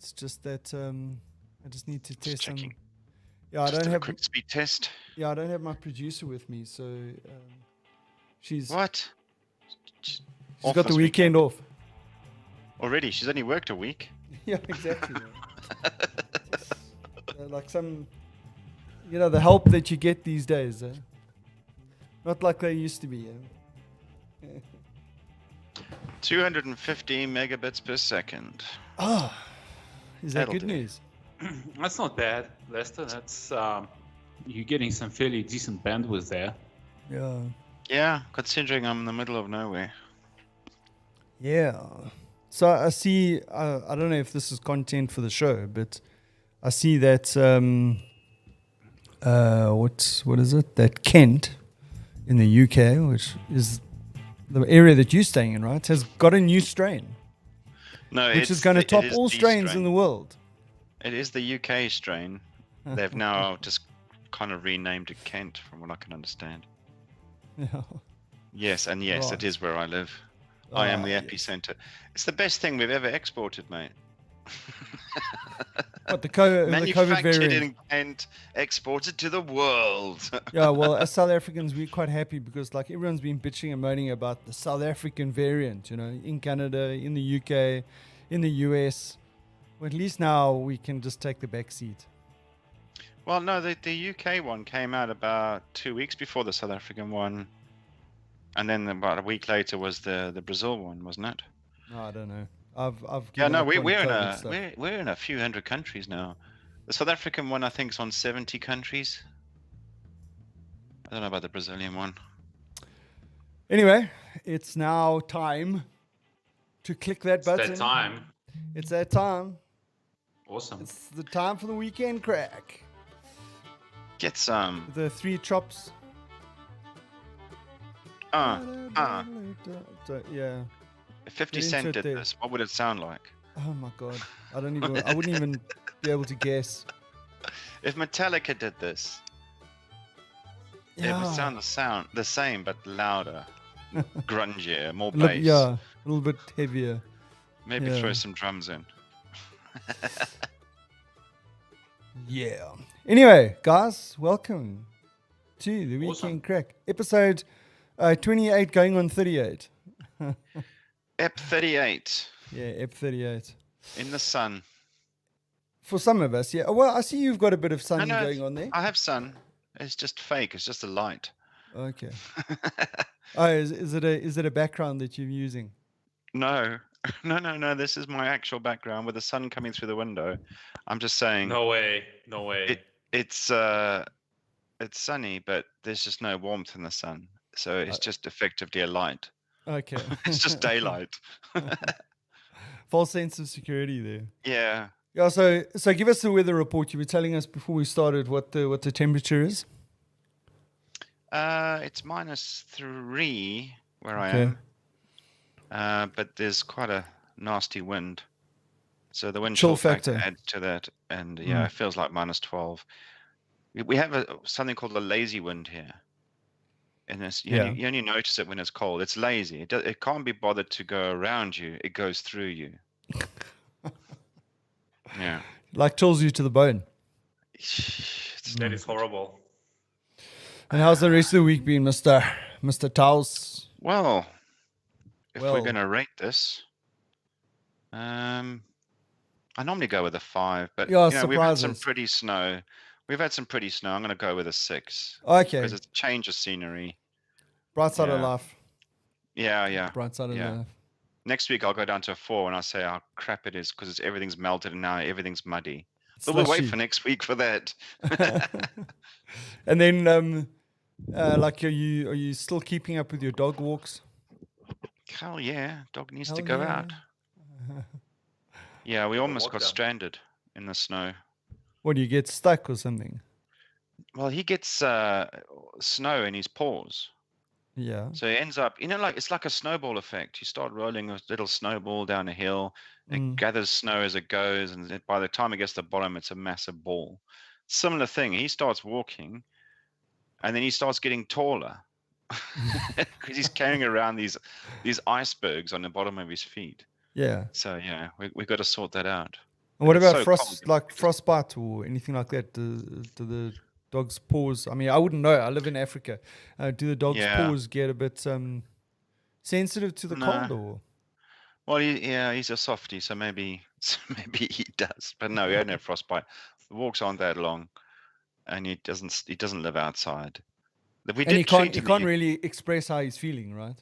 It's just that I just need to Just test some. checking. Yeah, I Just don't did a have. quick speed test. Yeah, I don't have my producer with me, so she's What? she's Off got the this weekend off. Already? She's only worked a week. Yeah, exactly. Just, like some, the help that you get these days. Not like they used to be. 250 megabits per second. Oh, is that That'll good do. news? That's not bad, Lester. That's you're getting some fairly decent bandwidth there. Yeah. Yeah, considering I'm in the middle of nowhere. Yeah. So I see. I don't know if this is content for the show, but I see that. What is it? That Kent in the UK, which is the area that you're staying in, right, has got a new strain, No, which is going to top all strains in the world. It is the UK strain. They've now just kind of renamed it Kent, from what I can understand. Yeah. Yes, and yes, Right. it is where I live. I am the yes. epicenter. It's the best thing we've ever exported, mate. What the COVID Manufactured variant? in Kent, exported to the world. Yeah, well, as South Africans, we're quite happy because like everyone's been bitching and moaning about the South African variant, in Canada, in the UK, in the US. Well, at least now we can just take the back seat. Well, no, the UK one came out about 2 weeks before the South African one. And then about a week later was the Brazil one, wasn't it? No, I don't know. I've Yeah, given no, up on we're in COVID stuff. we're in a few hundred countries now. The South African one, I think, is on 70 countries. I don't know about the Brazilian one. Anyway, it's now time to click that button. It's that time. It's that time. Awesome. It's the time for the Weekend Craic. Get some. The 3 chops. So, yeah. If 50 Get Cent into it did there. this, what would it sound like? Oh my god. I wouldn't even be able to guess. If Metallica did this, it would sound the same but louder, grungier, more bass. Yeah, a little bit heavier. Maybe yeah. throw some drums in. Yeah. Anyway, guys, welcome to the Awesome. Weekend Craic. Episode 28 going on 38. Ep 38 Yeah, Ep 38. in the sun. For some of us, yeah. Well, I see you've got a bit of sun No, going on there. I have sun. It's just fake. It's just a light. Okay. Oh, is it a background that you're using? No. No. This is my actual background with the sun coming through the window. I'm just saying. No way. It's sunny, but there's just no warmth in the sun, so it's just effectively a light. Okay. It's just daylight. False sense of security there. Yeah. Yeah. So give us the weather report. You were telling us before we started what the temperature is. It's -3 where I am. But there's quite a nasty wind. So the wind chill factor adds to that. And yeah, it feels like -12. We have something called a lazy wind here. And you only notice it when it's cold. It's lazy. It can't be bothered to go around you. It goes through you. Yeah. Like chills you to the bone. That is horrible. And how's the rest of the week been, Mr. Taus? Well, if we're going to rate this, I normally go with a 5, but we've had some pretty snow. We've had some pretty snow. I'm going to go with a 6. Okay. Because it's a change of scenery. Bright side of life. Yeah. Bright side of life. Next week I'll go down to a 4 and I'll say how crap it is because everything's melted and now everything's muddy. But we'll wait for next week for that. And then, are you still keeping up with your dog walks? Hell yeah, dog needs to go out. Yeah, we almost got stranded in the snow. What, do you get stuck or something? Well, he gets snow in his paws. Yeah. So he ends up, it's like a snowball effect. You start rolling a little snowball down a hill. It gathers snow as it goes, and by the time it gets to the bottom, it's a massive ball. Similar thing. He starts walking, and then he starts getting taller because he's carrying around these icebergs on the bottom of his feet. Yeah. So yeah, we got to sort that out. And what It's about so cold. frostbite or anything like that? Do the dogs' paws? I mean, I wouldn't know. I live in Africa. Do the dogs' Yeah. paws get a bit sensitive to the No. cold, or? Well, he's a softie, so maybe maybe he does. But no, he had no frostbite. The walks aren't that long, and he doesn't live outside. We And did treat he him. can't really express how he's feeling, right?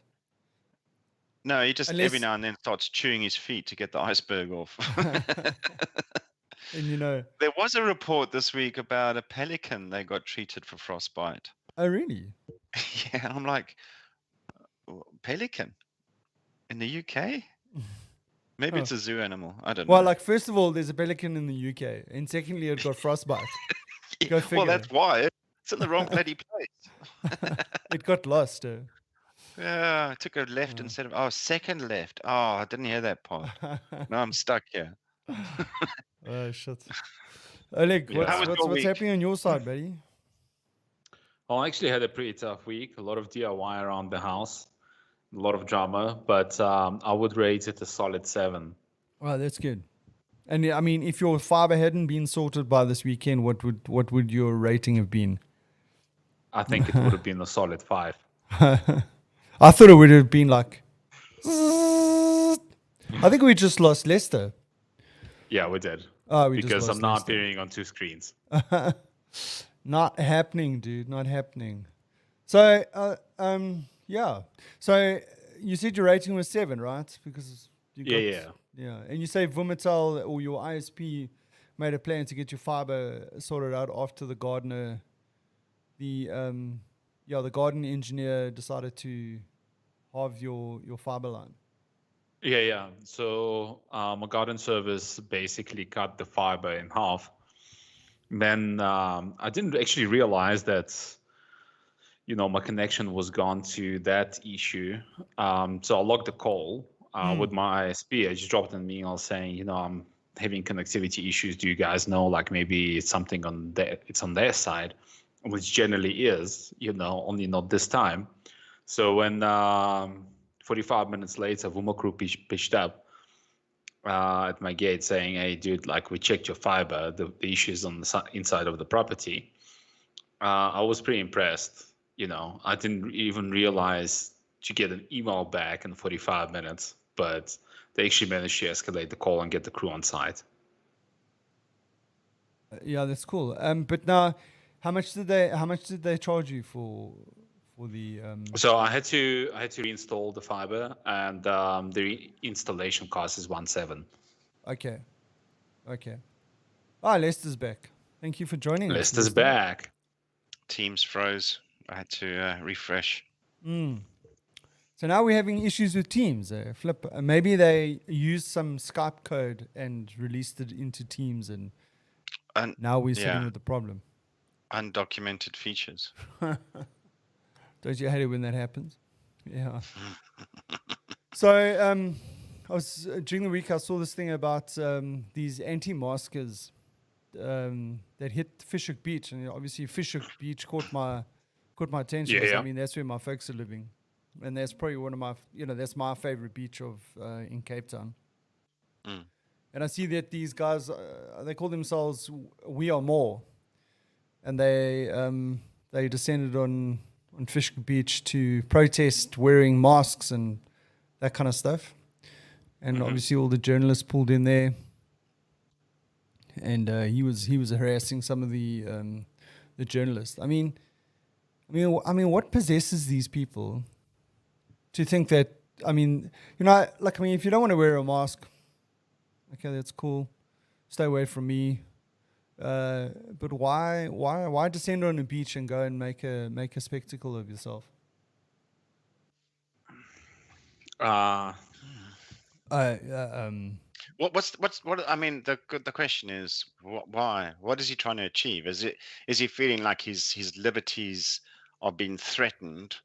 No, he just every Unless, now and then starts chewing his feet to get the iceberg off. and you know, There was a report this week about a pelican they got treated for frostbite. oh really? Yeah, I'm like, pelican in the UK? Maybe Oh. it's a zoo animal. I don't Well, know. like first of all, there's a pelican in the UK, and secondly, it got frostbite. Go Well, figure. that's why it's in the wrong bloody place. It got lost. Yeah, I took a left instead of second left. Oh, I didn't hear that part. Now I'm stuck here. Oh shit. Oleg, Yeah. How was your what's week? happening on your side, buddy? Well, I actually had a pretty tough week. A lot of DIY around the house, a lot of drama, but I would rate it a solid 7. Well, that's good. And I mean, if your fiber hadn't been sorted by this weekend, what would your rating have been? I think it would have been a solid 5. I thought it would have been like. I think we just lost Leicester. Yeah, we did. Oh, we Because just I'm lost now Leicester. appearing on 2 screens. Not happening, dude. Not happening. So, yeah. So you said your rating was 7, right? Because you got, yeah. And you say Vumatel or your ISP made a plan to get your fiber sorted out after the gardener, the garden engineer decided to halve your fiber line. Yeah. So my garden service basically cut the fiber in half. Then I didn't actually realize that, my connection was gone to that issue. So I logged the call with my ISP. I just dropped an email saying, I'm having connectivity issues. Do you guys know, like maybe it's something it's on their side, which generally is, only not this time. So when 45 minutes later, Vuma Crew pitched up at my gate saying, hey, dude, like we checked your fiber, the issue is on the inside of the property. I was pretty impressed. I didn't even realize to get an email back in 45 minutes, but they actually managed to escalate the call and get the crew on site. Yeah, that's cool. But now, how much did they charge you for the? So I had to reinstall the fiber, and the installation cost is 1.7. Okay. Leicester's back. Thank you for joining us. Leicester's back. Teams froze. I had to refresh. So now we're having issues with Teams. Flip. Maybe they used some Skype code and released it into Teams, and now we're sitting with the problem. Undocumented features. Don't you hate it when that happens? Yeah. So I was during the week I saw this thing about these anti-maskers that hit Fishhook Beach, and obviously Fishhook Beach caught my attention. Yeah. I mean, that's where my folks are living, and that's probably one of my that's my favorite beach in Cape Town. And I see that these guys they call themselves We Are More, and they descended on Fishhook Beach to protest wearing masks and that kind of stuff. And obviously all the journalists pulled in there, and he was harassing some of the journalists. I mean, what possesses these people to think that? I mean, if you don't want to wear a mask, okay, that's cool. Stay away from me. But why descend on a beach and go and make a spectacle of yourself? What I mean, the question is why? What is he trying to achieve? Is he feeling like his liberties are being threatened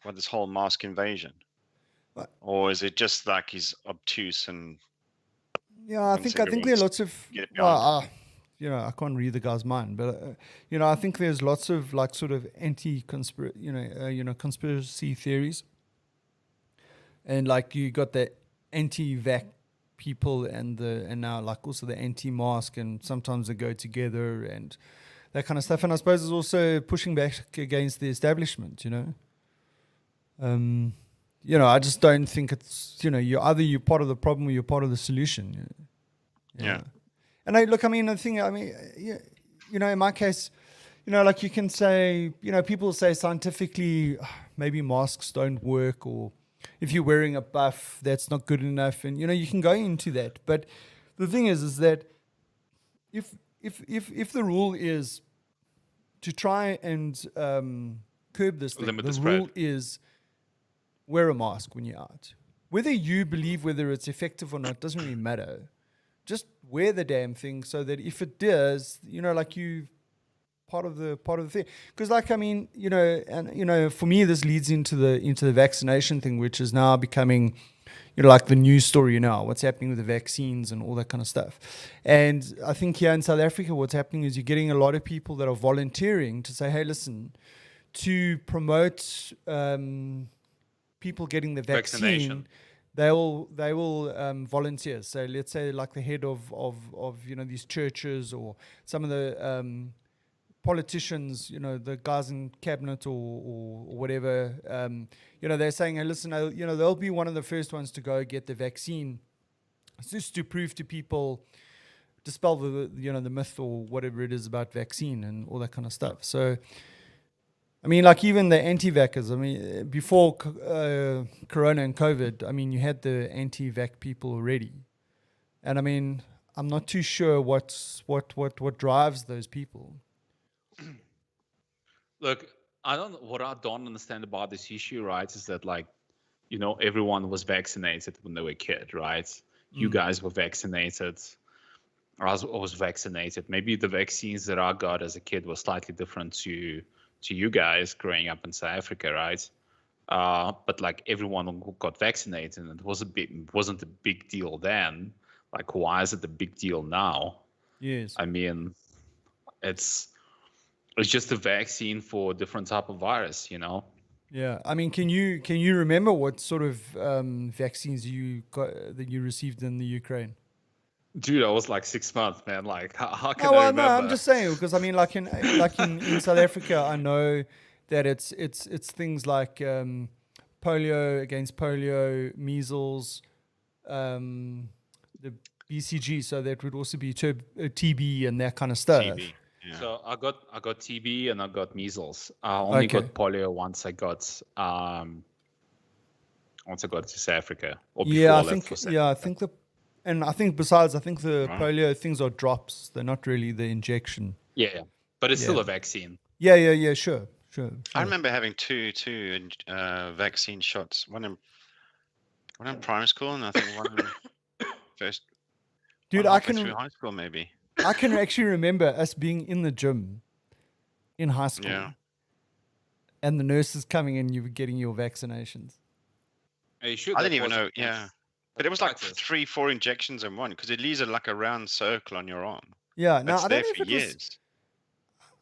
by this whole mask invasion, or is it just like he's obtuse and? Yeah, I think there are lots of. I can't read the guy's mind, but I think there's lots of like sort of conspiracy theories, and like you got the anti-vax people and now like also the anti-mask, and sometimes they go together and that kind of stuff. And I suppose it's also pushing back against the establishment, I just don't think it's, you're part of the problem or you're part of the solution. Yeah. And in my case, like you can say, people say scientifically, maybe masks don't work, or if you're wearing a buff, that's not good enough. And, you can go into that. But the thing is that if the rule is to try and curb this thing, the rule is wear a mask when you're out. Whether you believe whether it's effective or not doesn't really matter. Just wear the damn thing so that if it does, like you part of the thing. Because for me, this leads into the vaccination thing, which is now becoming, like the news story now, what's happening with the vaccines and all that kind of stuff. And I think here in South Africa, what's happening is you're getting a lot of people that are volunteering to say, hey, listen, to promote people getting the vaccine, they will volunteer. So let's say like the head of these churches, or some of the politicians, the guys in cabinet or whatever, they're saying, hey, listen, they'll be one of the first ones to go get the vaccine, just to prove to people, dispel the myth or whatever it is about vaccine and all that kind of stuff. So, like even the anti-vaxxers, before Corona and COVID, you had the anti-vax people already. And I'm not too sure what drives those people. Look, what I don't understand about this issue, right, is that everyone was vaccinated when they were a kid, right? You guys were vaccinated. I was vaccinated. Maybe the vaccines that I got as a kid were slightly different to you guys growing up in South Africa, right? But everyone got vaccinated, and it wasn't a big deal then. Why is it a big deal now? Yes. It's just a vaccine for a different type of virus, Yeah. Can you remember what sort of vaccines you got that you received in the Ukraine? Dude, I was 6 months, man. How can I remember? No, I'm just saying, because in South Africa, I know that it's things like polio, against polio, measles, the BCG, so that would also be TB and that kind of stuff. TB. Yeah. So I got TB and I got measles. I only got polio once I got to South Africa. Or before I left for South Africa. I think besides, the polio things are drops. They're not really the injection. Yeah. But it's still a vaccine. Yeah. Sure. I remember having two vaccine shots. One in primary school, and I think one in first. Dude, I can through high school maybe. I can actually remember us being in the gym in high school, and the nurses coming in. You were getting your vaccinations. Are you sure? I didn't even know. Yeah, but it was 3-4 injections in one, because it leaves a round circle on your arm. Yeah, now I don't know if it was.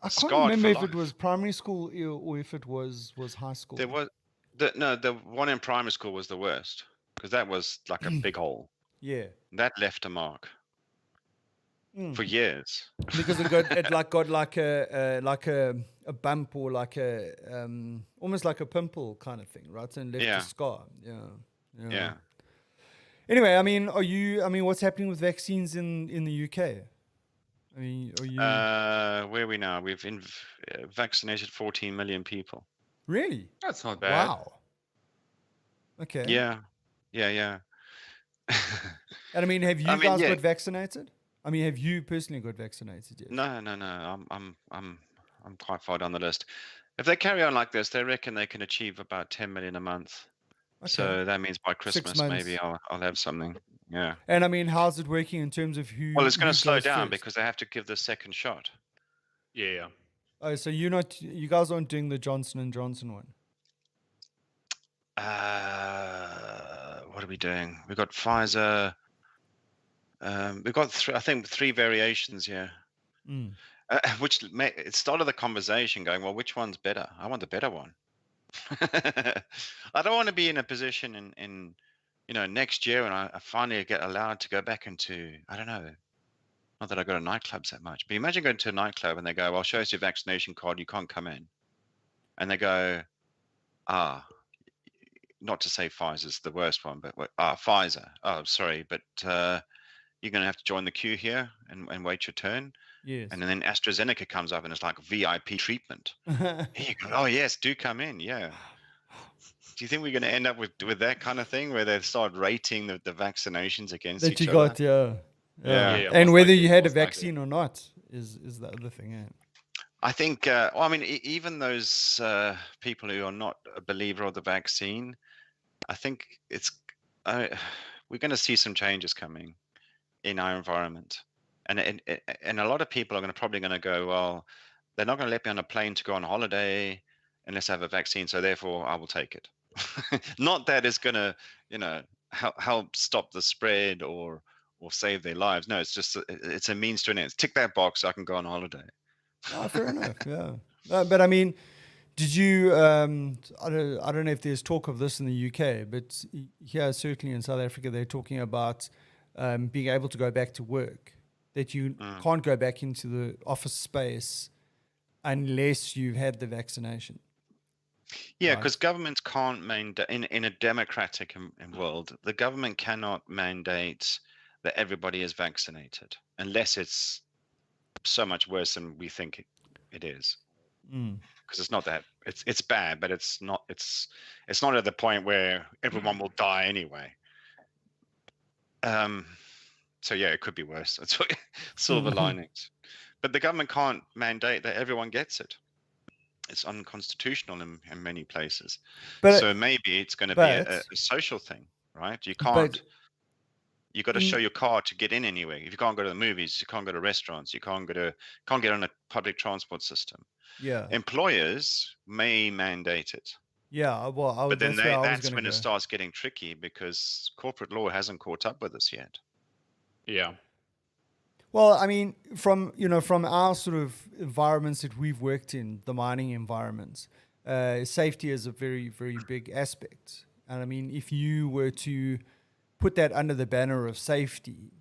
I can't remember if it was primary school or if it was high school. There was the one in primary school was the worst, because that was like a big hole. Yeah, that left a mark for years. Because it got like a bump, or like a almost like a pimple kind of thing, right? And left a scar. Yeah. Anyway, what's happening with vaccines in the UK? Are you? Where are we now? We've vaccinated 14 million people. Really? That's not bad. Wow. Okay. Yeah. And have you guys got vaccinated? Have you personally got vaccinated yet? No. I'm quite far down the list. If they carry on like this, they reckon they can achieve about 10 million a month. Okay. So that means by Christmas maybe I'll have something. Yeah. And how's it working in terms of who? Well, it's going to slow down because they have to give the second shot. Yeah. Oh, so you guys aren't doing the Johnson & Johnson one? What are we doing? We've got Pfizer. We've got three variations here. Which it started the conversation going, well, which one's better? I want the better one. I don't want to be in a position in next year when I finally get allowed to go back into, I don't know, not that I go to nightclubs that much, but imagine going to a nightclub and they go, well, show us your vaccination card, you can't come in. And they go, not to say Pfizer's the worst one, but Pfizer. Oh, sorry, but you're going to have to join the queue here and wait your turn. Yes. And then AstraZeneca comes up and it's like VIP treatment. Here you go. Oh, yes, do come in. Yeah. Do you think we're going to end up with that kind of thing where they start rating the vaccinations against each other? Yeah. And whether you had a vaccine or not is the other thing. Yeah. I think, I mean, even those people who are not a believer of the vaccine, I think we're going to see some changes coming in our environment. And a lot of people are probably going to go, well, they're not going to let me on a plane to go on holiday unless I have a vaccine. So therefore, I will take it. Not that it's going to, help stop the spread or save their lives. No, it's just it's a means to an end. Tick that box so I can go on holiday. Oh, fair enough. Yeah. But I mean, did you? I don't know if there's talk of this in the UK, but here certainly in South Africa they're talking about being able to go back to work. That you can't go back into the office space unless you've had the vaccination. Yeah, because governments can't mandate in a democratic world. The government cannot mandate that everybody is vaccinated unless it's so much worse than we think it is. Because it's not that it's bad, but it's not at the point where everyone will die anyway. So yeah, it could be worse. That's what silver linings. But the government can't mandate that everyone gets it. It's unconstitutional in many places. So maybe it's going to be a social thing, right? You can't. You got to show your card to get in anywhere. If you can't go to the movies, you can't go to restaurants, you can't get on a public transport system. Yeah. Employers may mandate it. Yeah, well, but then that's when it starts getting tricky because corporate law hasn't caught up with us yet. Yeah. Well, I mean, from our sort of environments that we've worked in, the mining environments, safety is a very, very big aspect. And I mean, if you were to put that under the banner of safety,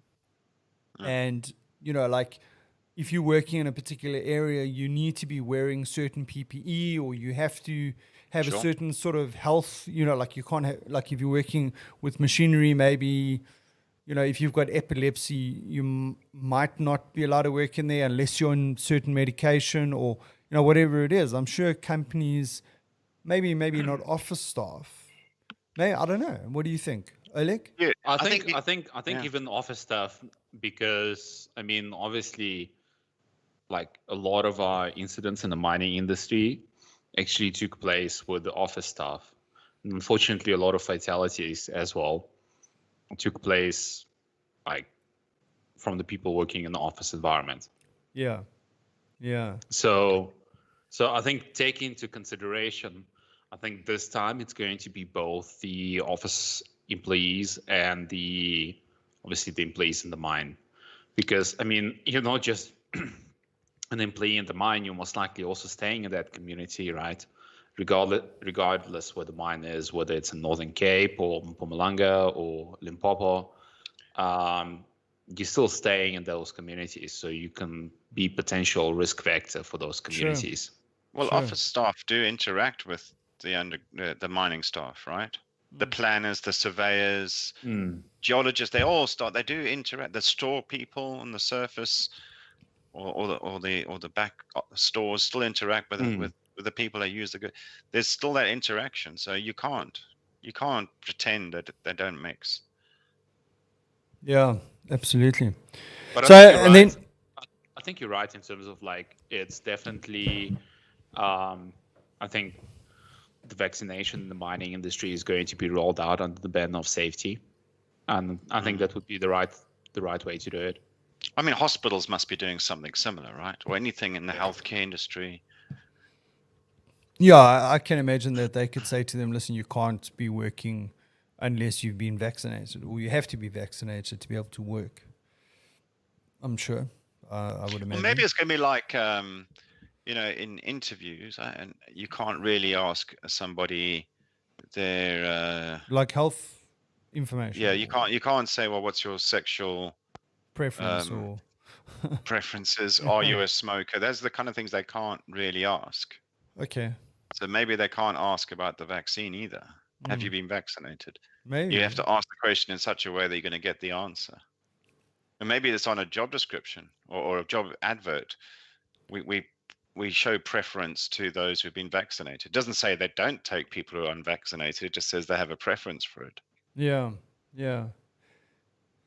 and like if you're working in a particular area, you need to be wearing certain PPE, or you have to have a certain sort of health. Like you can't have, like if you're working with machinery, maybe. If you've got epilepsy, you might not be allowed to work in there unless you're on certain medication or, whatever it is. I'm sure companies, maybe not office staff. I don't know. What do you think, Oleg? Yeah, I think even office staff, because I mean, obviously, like a lot of our incidents in the mining industry actually took place with the office staff. And unfortunately, a lot of fatalities as well took place like from the people working in the office environment. Yeah. So I think take into consideration, I think this time it's going to be both the office employees and obviously the employees in the mine, because I mean, you're not just an employee in the mine, you're most likely also staying in that community, right? Regardless where the mine is, whether it's in Northern Cape or Mpumalanga or Limpopo, you're still staying in those communities, so you can be potential risk factor for those communities. Well, office staff do interact with the mining staff, right? The planners, the surveyors, geologists, they do interact. The store people on the surface or the back stores still interact with the people that use the good. There's still that interaction, so you can't pretend that they don't mix. Yeah, absolutely. But I think you're right in terms of like it's definitely. I think the vaccination in the mining industry is going to be rolled out under the banner of safety, and I think that would be the right way to do it. I mean, hospitals must be doing something similar, right? Or anything in the healthcare industry. Yeah, I can imagine that they could say to them, listen, you can't be working unless you've been vaccinated, or you have to be vaccinated to be able to work. I'm sure. I would imagine. Well, maybe it's going to be like, in interviews, and you can't really ask somebody their... like health information. Yeah, you can't say, well, what's your sexual preference or preferences? Are you a smoker? Those are the kind of things they can't really ask. Okay. So maybe they can't ask about the vaccine either. Have you been vaccinated? Maybe. You have to ask the question in such a way that you're going to get the answer. And maybe it's on a job description or a job advert. We show preference to those who've been vaccinated. It doesn't say they don't take people who are unvaccinated. It just says they have a preference for it. Yeah.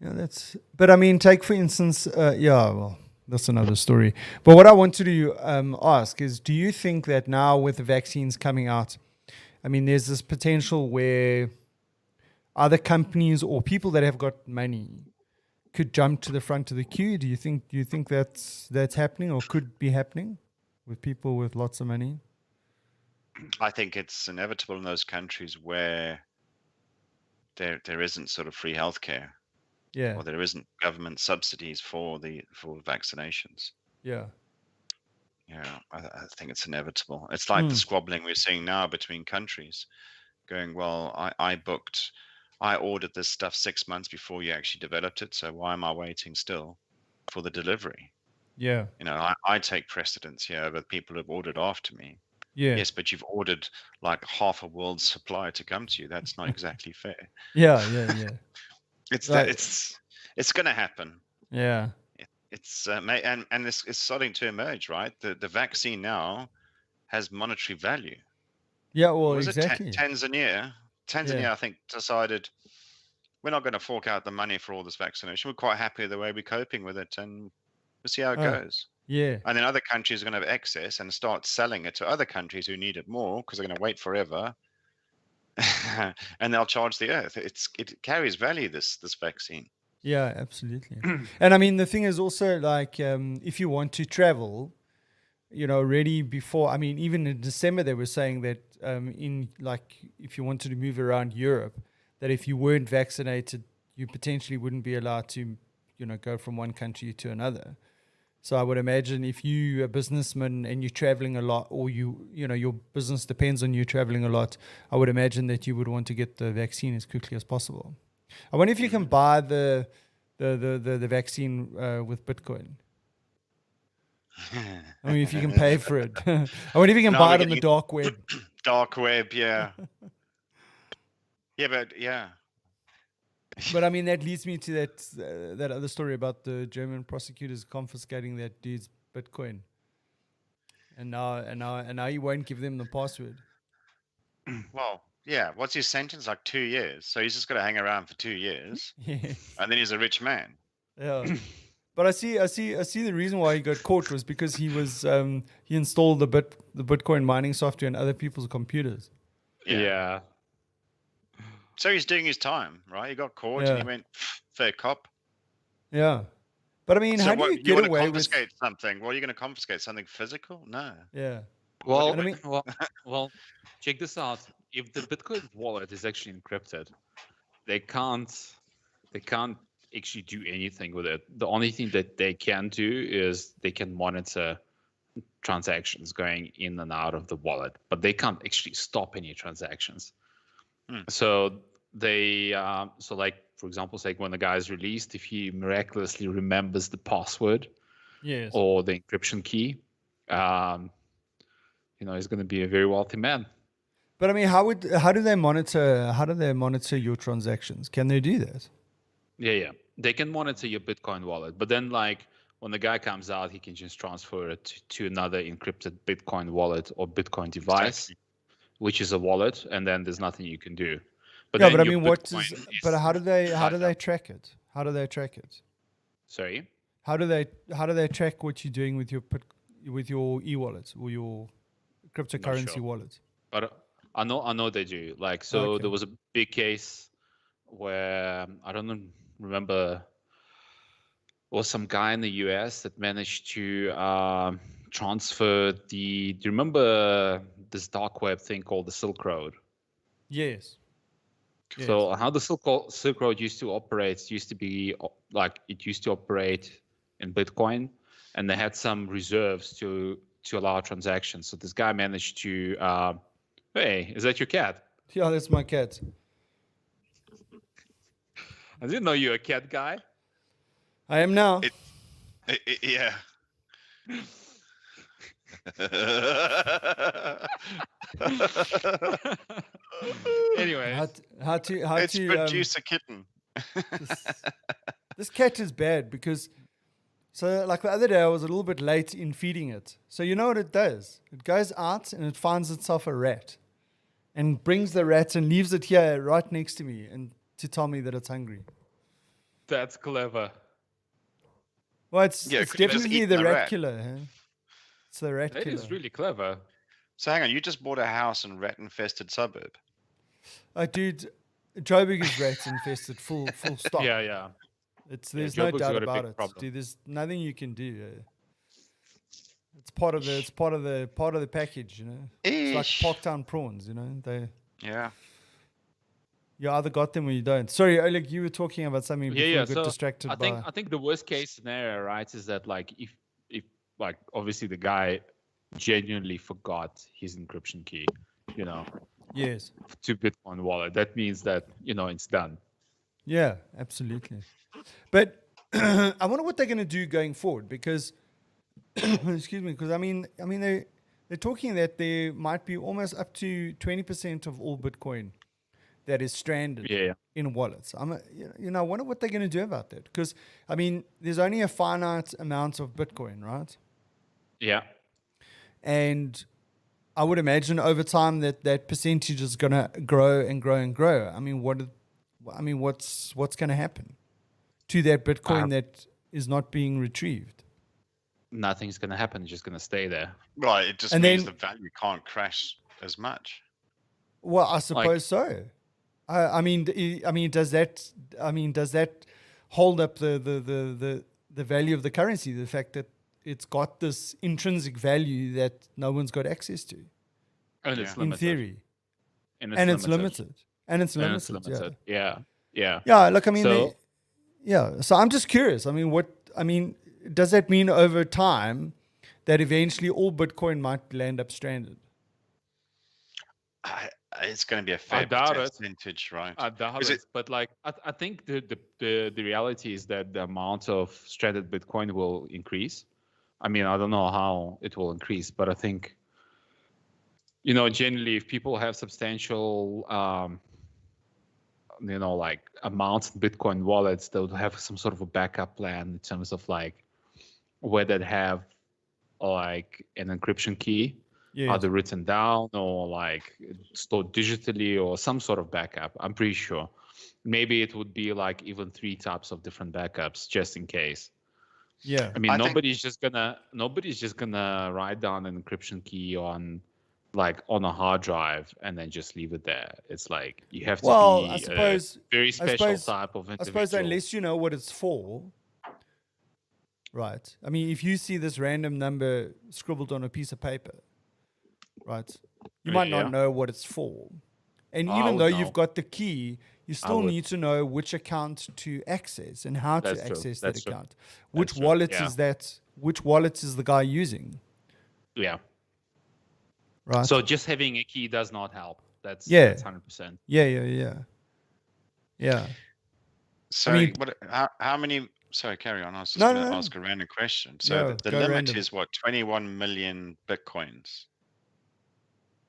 That's. But I mean, take for instance. Well, that's another story. But what I wanted to ask is, do you think that now with the vaccines coming out, I mean, there's this potential where other companies or people that have got money could jump to the front of the queue? Do you think that's happening or could be happening with people with lots of money? I think it's inevitable in those countries where there isn't sort of free healthcare. Yeah. Or there isn't government subsidies for vaccinations. Yeah. Yeah, I think it's inevitable. It's like the squabbling we're seeing now between countries, going, well, I ordered this stuff 6 months before you actually developed it, so why am I waiting still for the delivery? Yeah. I take precedence here over people who've ordered after me. Yeah. Yes, but you've ordered like half a world's supply to come to you. That's not exactly fair. Yeah. It's Right. it's going to happen. Yeah. It's and it's starting to emerge, right? The vaccine now has monetary value. Yeah. Well, Was exactly. it Tanzania? Tanzania, Yeah. I think, decided we're not going to fork out the money for all this vaccination. We're quite happy with the way we're coping with it, and we'll see how it goes. Yeah. And then other countries are going to have excess and start selling it to other countries who need it more because they're going to wait forever, and they'll charge the earth. It carries value, this vaccine. Yeah, absolutely. And I mean, the thing is also like, if you want to travel, already before, I mean, even in December, they were saying that if you wanted to move around Europe, that if you weren't vaccinated, you potentially wouldn't be allowed to, go from one country to another. So I would imagine if you're a businessman and you're traveling a lot, or your business depends on you traveling a lot, I would imagine that you would want to get the vaccine as quickly as possible. I wonder if you can buy the vaccine with Bitcoin. I mean, if you can pay for it. I wonder if you can buy it on the dark web. Dark web, yeah. Yeah, but yeah. But I mean, that leads me to that other story about the German prosecutors confiscating that dude's Bitcoin, and now you won't give them the password. Well, yeah. What's his sentence? Like 2 years. So he's just got to hang around for 2 years, Yes. and then he's a rich man. Yeah. But I see the reason why he got caught was because he installed the Bitcoin mining software in other people's computers. Yeah. So he's doing his time, right? He got caught and he went, fair cop. Yeah. But I mean, how do you get away with something? Well, you're going to confiscate something physical? No. Yeah. Well, well, check this out. If the Bitcoin wallet is actually encrypted, they can't actually do anything with it. The only thing that they can do is they can monitor transactions going in and out of the wallet, but they can't actually stop any transactions. So they, like, for example, say when the guy is released, if he miraculously remembers the password, yes, or the encryption key, he's going to be a very wealthy man. But I mean, how do they monitor your transactions? Can they do that? Yeah. They can monitor your Bitcoin wallet, but then like when the guy comes out, he can just transfer it to another encrypted Bitcoin wallet or Bitcoin device, which is a wallet, and then there's nothing you can do. But yeah, but I mean, how do they track it? How do they track it? Sorry? How do they track what you're doing with your e-wallet or your cryptocurrency wallet? But I know they do. Like, so there was a big case where I don't remember, was some guy in the US that managed to transfer do you remember this dark web thing called the Silk Road? Yes. So how the Silk Road used to operate used to be like, it used to operate in Bitcoin, and they had some reserves to allow transactions. So this guy managed to hey, is that your cat? Yeah, that's my cat. I didn't know you're a cat guy. I am now. Yeah. Anyway, how to Let's produce a kitten. this cat is bad because, so like the other day I was a little bit late in feeding it. So you know what it does? It goes out and it finds itself a rat and brings the rat and leaves it here right next to me and to tell me that it's hungry. that's clever. Well, it's definitely the rat killer. Huh? It's the rat That killer. is really clever. So hang on, you just bought a house in rat-infested suburb. Dude, Joburg is rat infested. Full stop. Yeah. There's no Joburg's doubt got a about big it, problem. dude. There's nothing you can do. It's part of the package, you know. It's like Parktown prawns, you know. Yeah. You either got them or you don't. Sorry, Oleg, you were talking about something before you got distracted I think the worst case scenario, right, is that like if like obviously the guy genuinely forgot his encryption key, you know. Yes. To Bitcoin wallet. That means that, you know, it's done. Yeah, absolutely. But I wonder what they're going to do going forward because, excuse me, because I mean they're talking that there might be almost up to 20% of all Bitcoin that is stranded in wallets. I wonder what they're going to do about that because I mean there's only a finite amount of Bitcoin, right? Yeah. And I would imagine over time that percentage is going to grow and grow and grow. I mean, what's going to happen to that Bitcoin that is not being retrieved? Nothing's going to happen. It's just going to stay there. Right. It just means the value can't crash as much. Well, I suppose so. I mean, does that hold up the value of the currency? The fact that it's got this intrinsic value that no one's got access to. And it's limited. In theory. And it's limited. Yeah. Yeah, look, I mean, so I'm just curious. I mean, does that mean over time that eventually all Bitcoin might land up stranded? It's going to be a fair percentage, right? I doubt it. But like, I think the reality is that the amount of stranded Bitcoin will increase. I mean, I don't know how it will increase, but I think, you know, generally, if people have substantial, you know, like amounts in Bitcoin wallets, they would have some sort of a backup plan in terms of like where they'd have like an encryption key, either written down or like stored digitally or some sort of backup. I'm pretty sure. Maybe it would be like even 3 types of different backups just in case. Yeah. I mean, nobody's just gonna write down an encryption key on a hard drive and then just leave it there. It's like you have to be a very special type of individual. I suppose unless you know what it's for, right? I mean, if you see this random number scribbled on a piece of paper, right? You might not know what it's for. And even though you've got the key, you still need to know which account to access and how to access that account. Which wallet is that? Which wallet is the guy using? Yeah. Right. So just having a key does not help. That's 100%. Yeah. So I mean, how many? Sorry, carry on. I was just going to ask a random question. So the limit is what? 21 million Bitcoins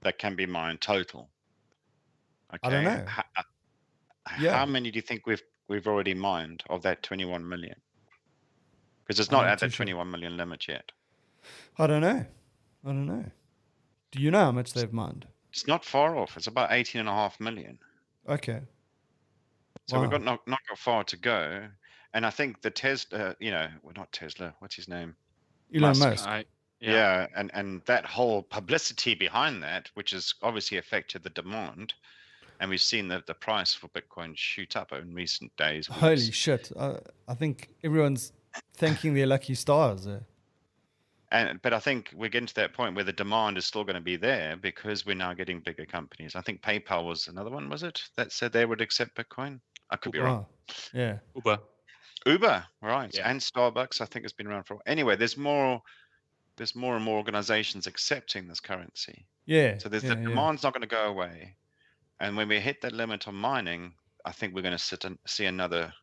that can be mined total. Okay. I don't know. How many do you think we've already mined of that 21 million? Because it's not at that 21 million limit yet. I don't know. Do you know how much they've mined? It's not far off. It's about 18.5 million. Okay. So we've got not got far to go. And I think the Tesla, not Tesla. What's his name? Elon Musk. And that whole publicity behind that, which has obviously affected the demand. And we've seen the price for Bitcoin shoot up in recent days. Holy shit. I think everyone's thanking their lucky stars. But I think we're getting to that point where the demand is still going to be there because we're now getting bigger companies. I think PayPal was another one, was it? That said they would accept Bitcoin? I could be wrong. Yeah. Uber, right. Yeah. And Starbucks, I think, has been around for a while. Anyway, there's more and more organizations accepting this currency. Yeah. So the demand's not going to go away. And when we hit that limit on mining, I think we're going to see another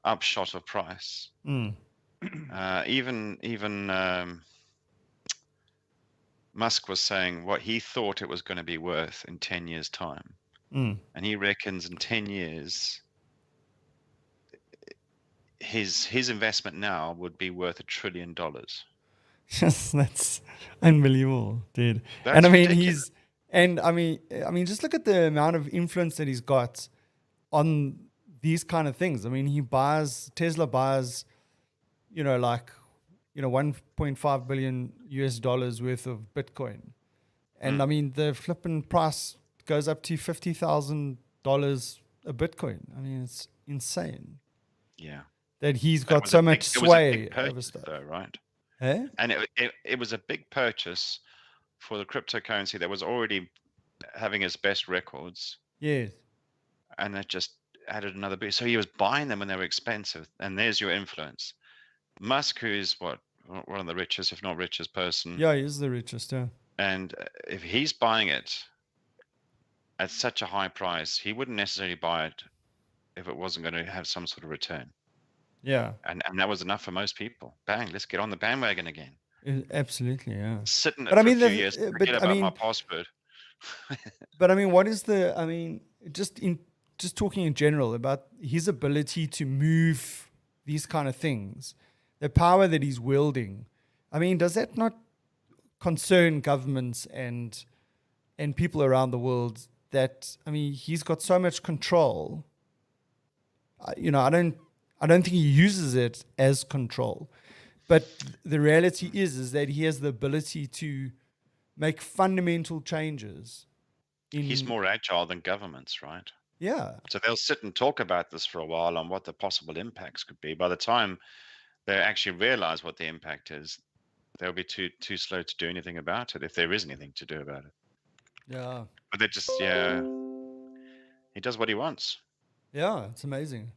upshot of price. Even Musk was saying what he thought it was going to be worth in 10 years' time. And he reckons in 10 years, his investment now would be worth $1 trillion. Yes, that's unbelievable, dude. That's and I mean, ridiculous. just look at the amount of influence that he's got on these kind of things. I mean, Tesla buys, like, $1.5 billion worth of Bitcoin. And I mean, the flipping price goes up to $50,000 a Bitcoin. I mean, it's insane. Yeah. That he's got so much sway over stuff. Though, right? Eh? And it was a big purchase for the cryptocurrency that was already having its best records. Yes. And that just added another bit. So he was buying them when they were expensive. And there's your influence. Musk, who is one of the richest, if not richest person. Yeah, he is the richest, yeah. And if he's buying it at such a high price, he wouldn't necessarily buy it if it wasn't going to have some sort of return. Yeah. And that was enough for most people. Bang, let's get on the bandwagon again. Absolutely, yeah. Sitting there for a few years, forget about my password. But I mean, just talking in general about his ability to move these kind of things, the power that he's wielding. I mean, does that not concern governments and people around the world that, I mean, he's got so much control. I don't think he uses it as control, but the reality is that he has the ability to make fundamental changes. He's more agile than governments, right? Yeah. So they'll sit and talk about this for a while on what the possible impacts could be. By the time they actually realize what the impact is, they'll be too slow to do anything about it, if there is anything to do about it. Yeah. But they're just, he does what he wants. Yeah, it's amazing.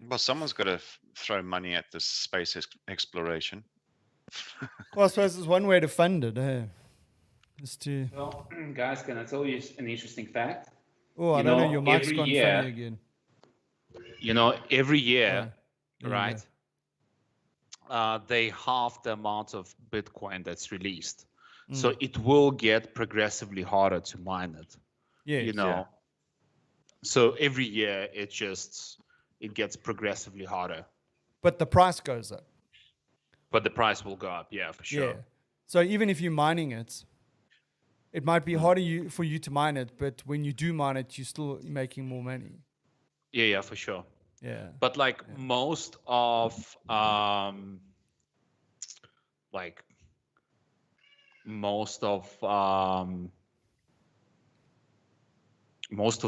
Well, someone's got to throw money at this space exploration. Well, I suppose there's one way to fund it, eh? Well, guys, can I tell you an interesting fact? Oh, I don't know, your mic's gone funny again. Every year, right? They halve the amount of Bitcoin that's released. So it will get progressively harder to mine it. Yeah. So every year it gets progressively harder. But the price goes up. But the price will go up, yeah, for sure. Yeah. So even if you're mining it, it might be harder for you to mine it, but when you do mine it, you're still making more money. Yeah, for sure. Yeah. But most of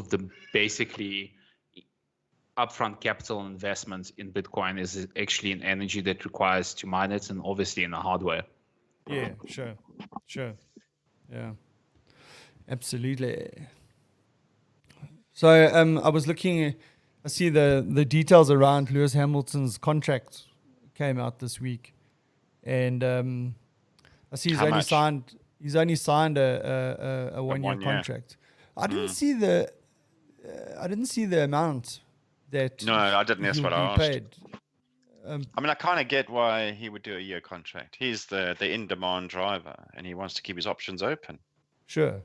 the basically upfront capital investments in Bitcoin is actually in energy that requires to mine it, and obviously in the hardware. Yeah, sure. Yeah, absolutely. So I was looking, I see the details around Lewis Hamilton's contract came out this week, and I see he's only signed a 1 year contract. I didn't see the amount that. No, I didn't. That's what I asked. Paid. I mean, I kind of get why he would do a year contract. He's the in-demand driver, and he wants to keep his options open. Sure.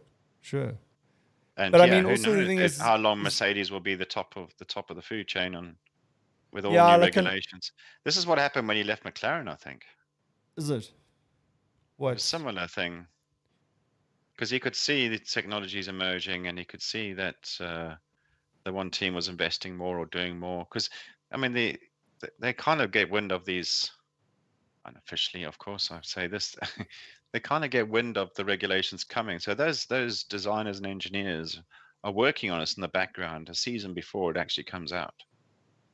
And but I mean, also the thing is, how long Mercedes will be the top of the food chain with all new regulations. This is what happened when he left McLaren, I think. Is it? What? A similar thing. Because he could see the technologies emerging, and he could see that the one team was investing more or doing more. Because I mean, they kind of get wind of these, unofficially, of course, I say this. They kind of get wind of the regulations coming. So those designers and engineers are working on us in the background a season before it actually comes out.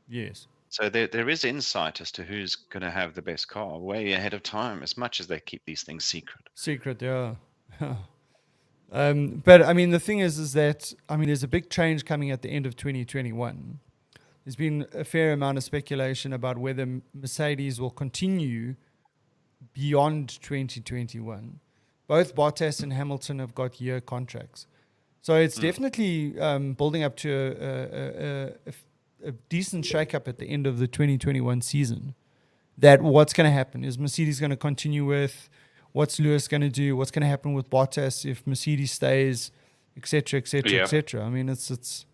Yes. So there is insight as to who's going to have the best car way ahead of time, as much as they keep these things secret. Secret, yeah. But I mean, the thing is that, I mean, there's a big change coming at the end of 2021. There's been a fair amount of speculation about whether Mercedes will continue beyond 2021. Both Bottas and Hamilton have got year contracts. So it's definitely building up to a decent shake-up at the end of the 2021 season. That what's going to happen? Is Mercedes going to continue with? What's Lewis going to do? What's going to happen with Bottas if Mercedes stays, etc., etc., etc.? I mean, it's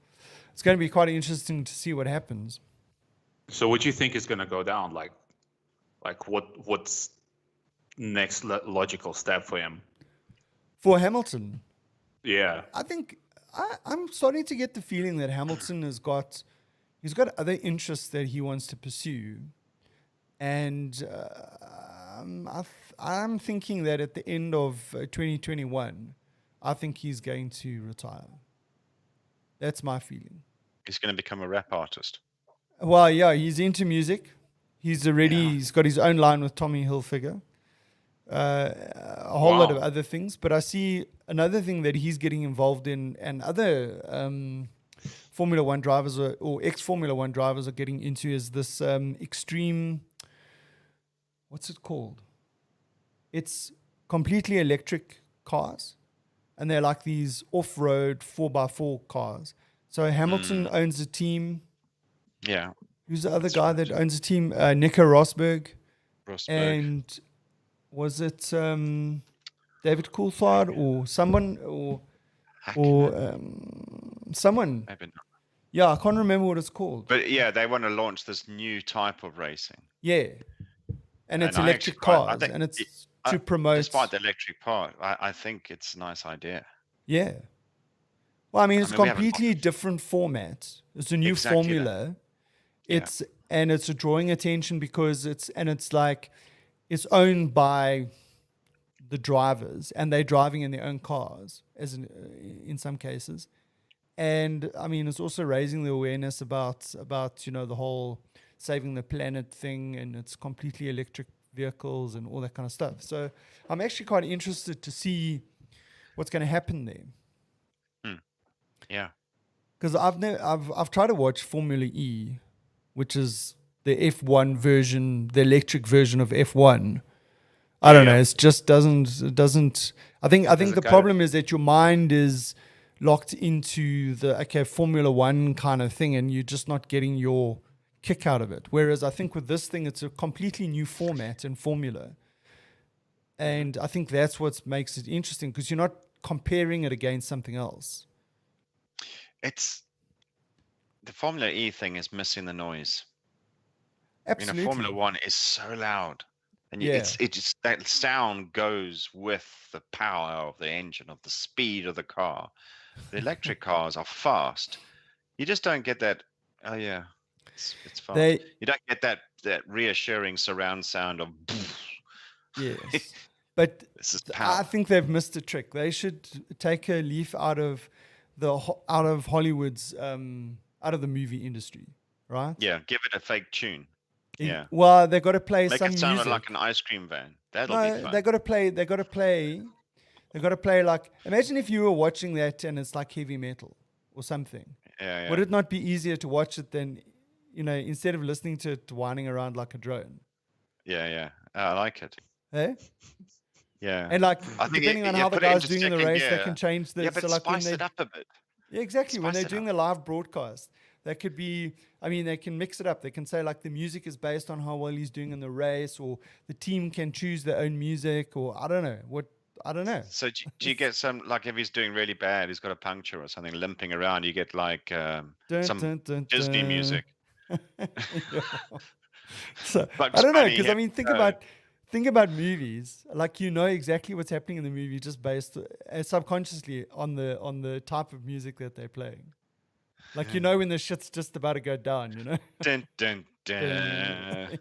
going to be quite interesting to see what happens. So, what do you think is going to go down? Like what's next logical step for him? For Hamilton, yeah, I think I'm starting to get the feeling that Hamilton he's got other interests that he wants to pursue, and I'm thinking that at the end of 2021, I think he's going to retire. That's my feeling. He's going to become a rap artist. Well, yeah, he's into music. He's got his own line with Tommy Hilfiger. A whole lot of other things. But I see another thing that he's getting involved in, and other Formula One drivers or ex-Formula One drivers are getting into, is this extreme, what's it called? It's completely electric cars. And they're like these off-road 4x4 cars. So Hamilton owns a team. Yeah. Who's the other guy that owns a team? Nico Rosberg. And was it David Coulthard or someone someone? Maybe not. Yeah, I can't remember what it's called. But yeah, they want to launch this new type of racing. Yeah, and it's electric cars, and it's to promote. Despite the electric part, I think it's a nice idea. Yeah. Well, I mean, it's completely different format. It's a new formula. It's drawing attention because it's owned by the drivers, and they're driving in their own cars, in some cases. And I mean, it's also raising the awareness about the whole saving the planet thing, and it's completely electric vehicles and all that kind of stuff. So I'm actually quite interested to see what's going to happen there. Yeah, because I've tried to watch Formula E, which is the F1 version, the electric version of F1. I don't know. It just doesn't. I think the problem is that your mind is locked into the Formula One kind of thing, and you're just not getting your kick out of it. Whereas I think with this thing, it's a completely new format and formula, and I think that's what makes it interesting, because you're not comparing it against something else. It's the Formula E thing is missing the noise. Absolutely. Formula One is so loud, and it just that sound goes with the power of the engine, of the speed of the car. The electric cars are fast. You just don't get that. Oh yeah, it's fast. You don't get that reassuring surround sound of. Yes, but this is power. I think they've missed a trick. They should take a leaf out of Hollywood's out of the movie industry, right? Yeah, give it a fake tune. Yeah. Well, they got to play Make some it sound music. like an ice cream van. That'll be fun. They got to play like. Imagine if you were watching that and it's like heavy metal or something. Yeah. Would it not be easier to watch it than, instead of listening to it whining around like a drone? Yeah. I like it. Hey. Yeah. And depending on how the guy's doing in the race, they can change the. Yeah, but spice it up a bit. Yeah, exactly. When they're doing the live broadcast, that could be. They can mix it up. They can say the music is based on how well he's doing in the race, or the team can choose their own music, or I don't know. So do you get some, if he's doing really bad, he's got a puncture or something, limping around, you get some Disney music. So I don't know, because think about movies. Exactly what's happening in the movie just based subconsciously on the type of music that they're playing. When the shit's just about to go down, Dun, dun, dun.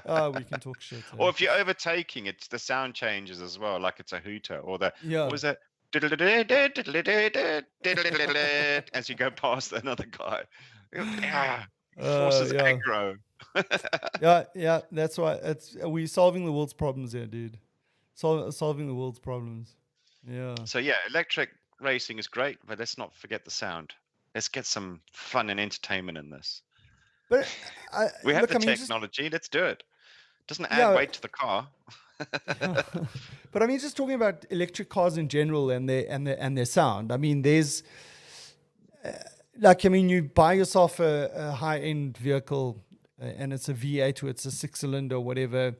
Oh, we can talk shit. Or if you're overtaking it, the sound changes as well, like it's a hooter, or what was that? As you go past another guy. Forces aggro. Yeah, that's why we're solving the world's problems here, dude. Solving the world's problems. Yeah. So yeah, electric racing is great, but let's not forget the sound. Let's get some fun and entertainment in this. But we have the technology. Let's do it. Doesn't add weight to the car. But I mean, just talking about electric cars in general and their sound. I mean, there's you buy yourself a high end vehicle, and it's a V8 or it's a 6-cylinder or whatever,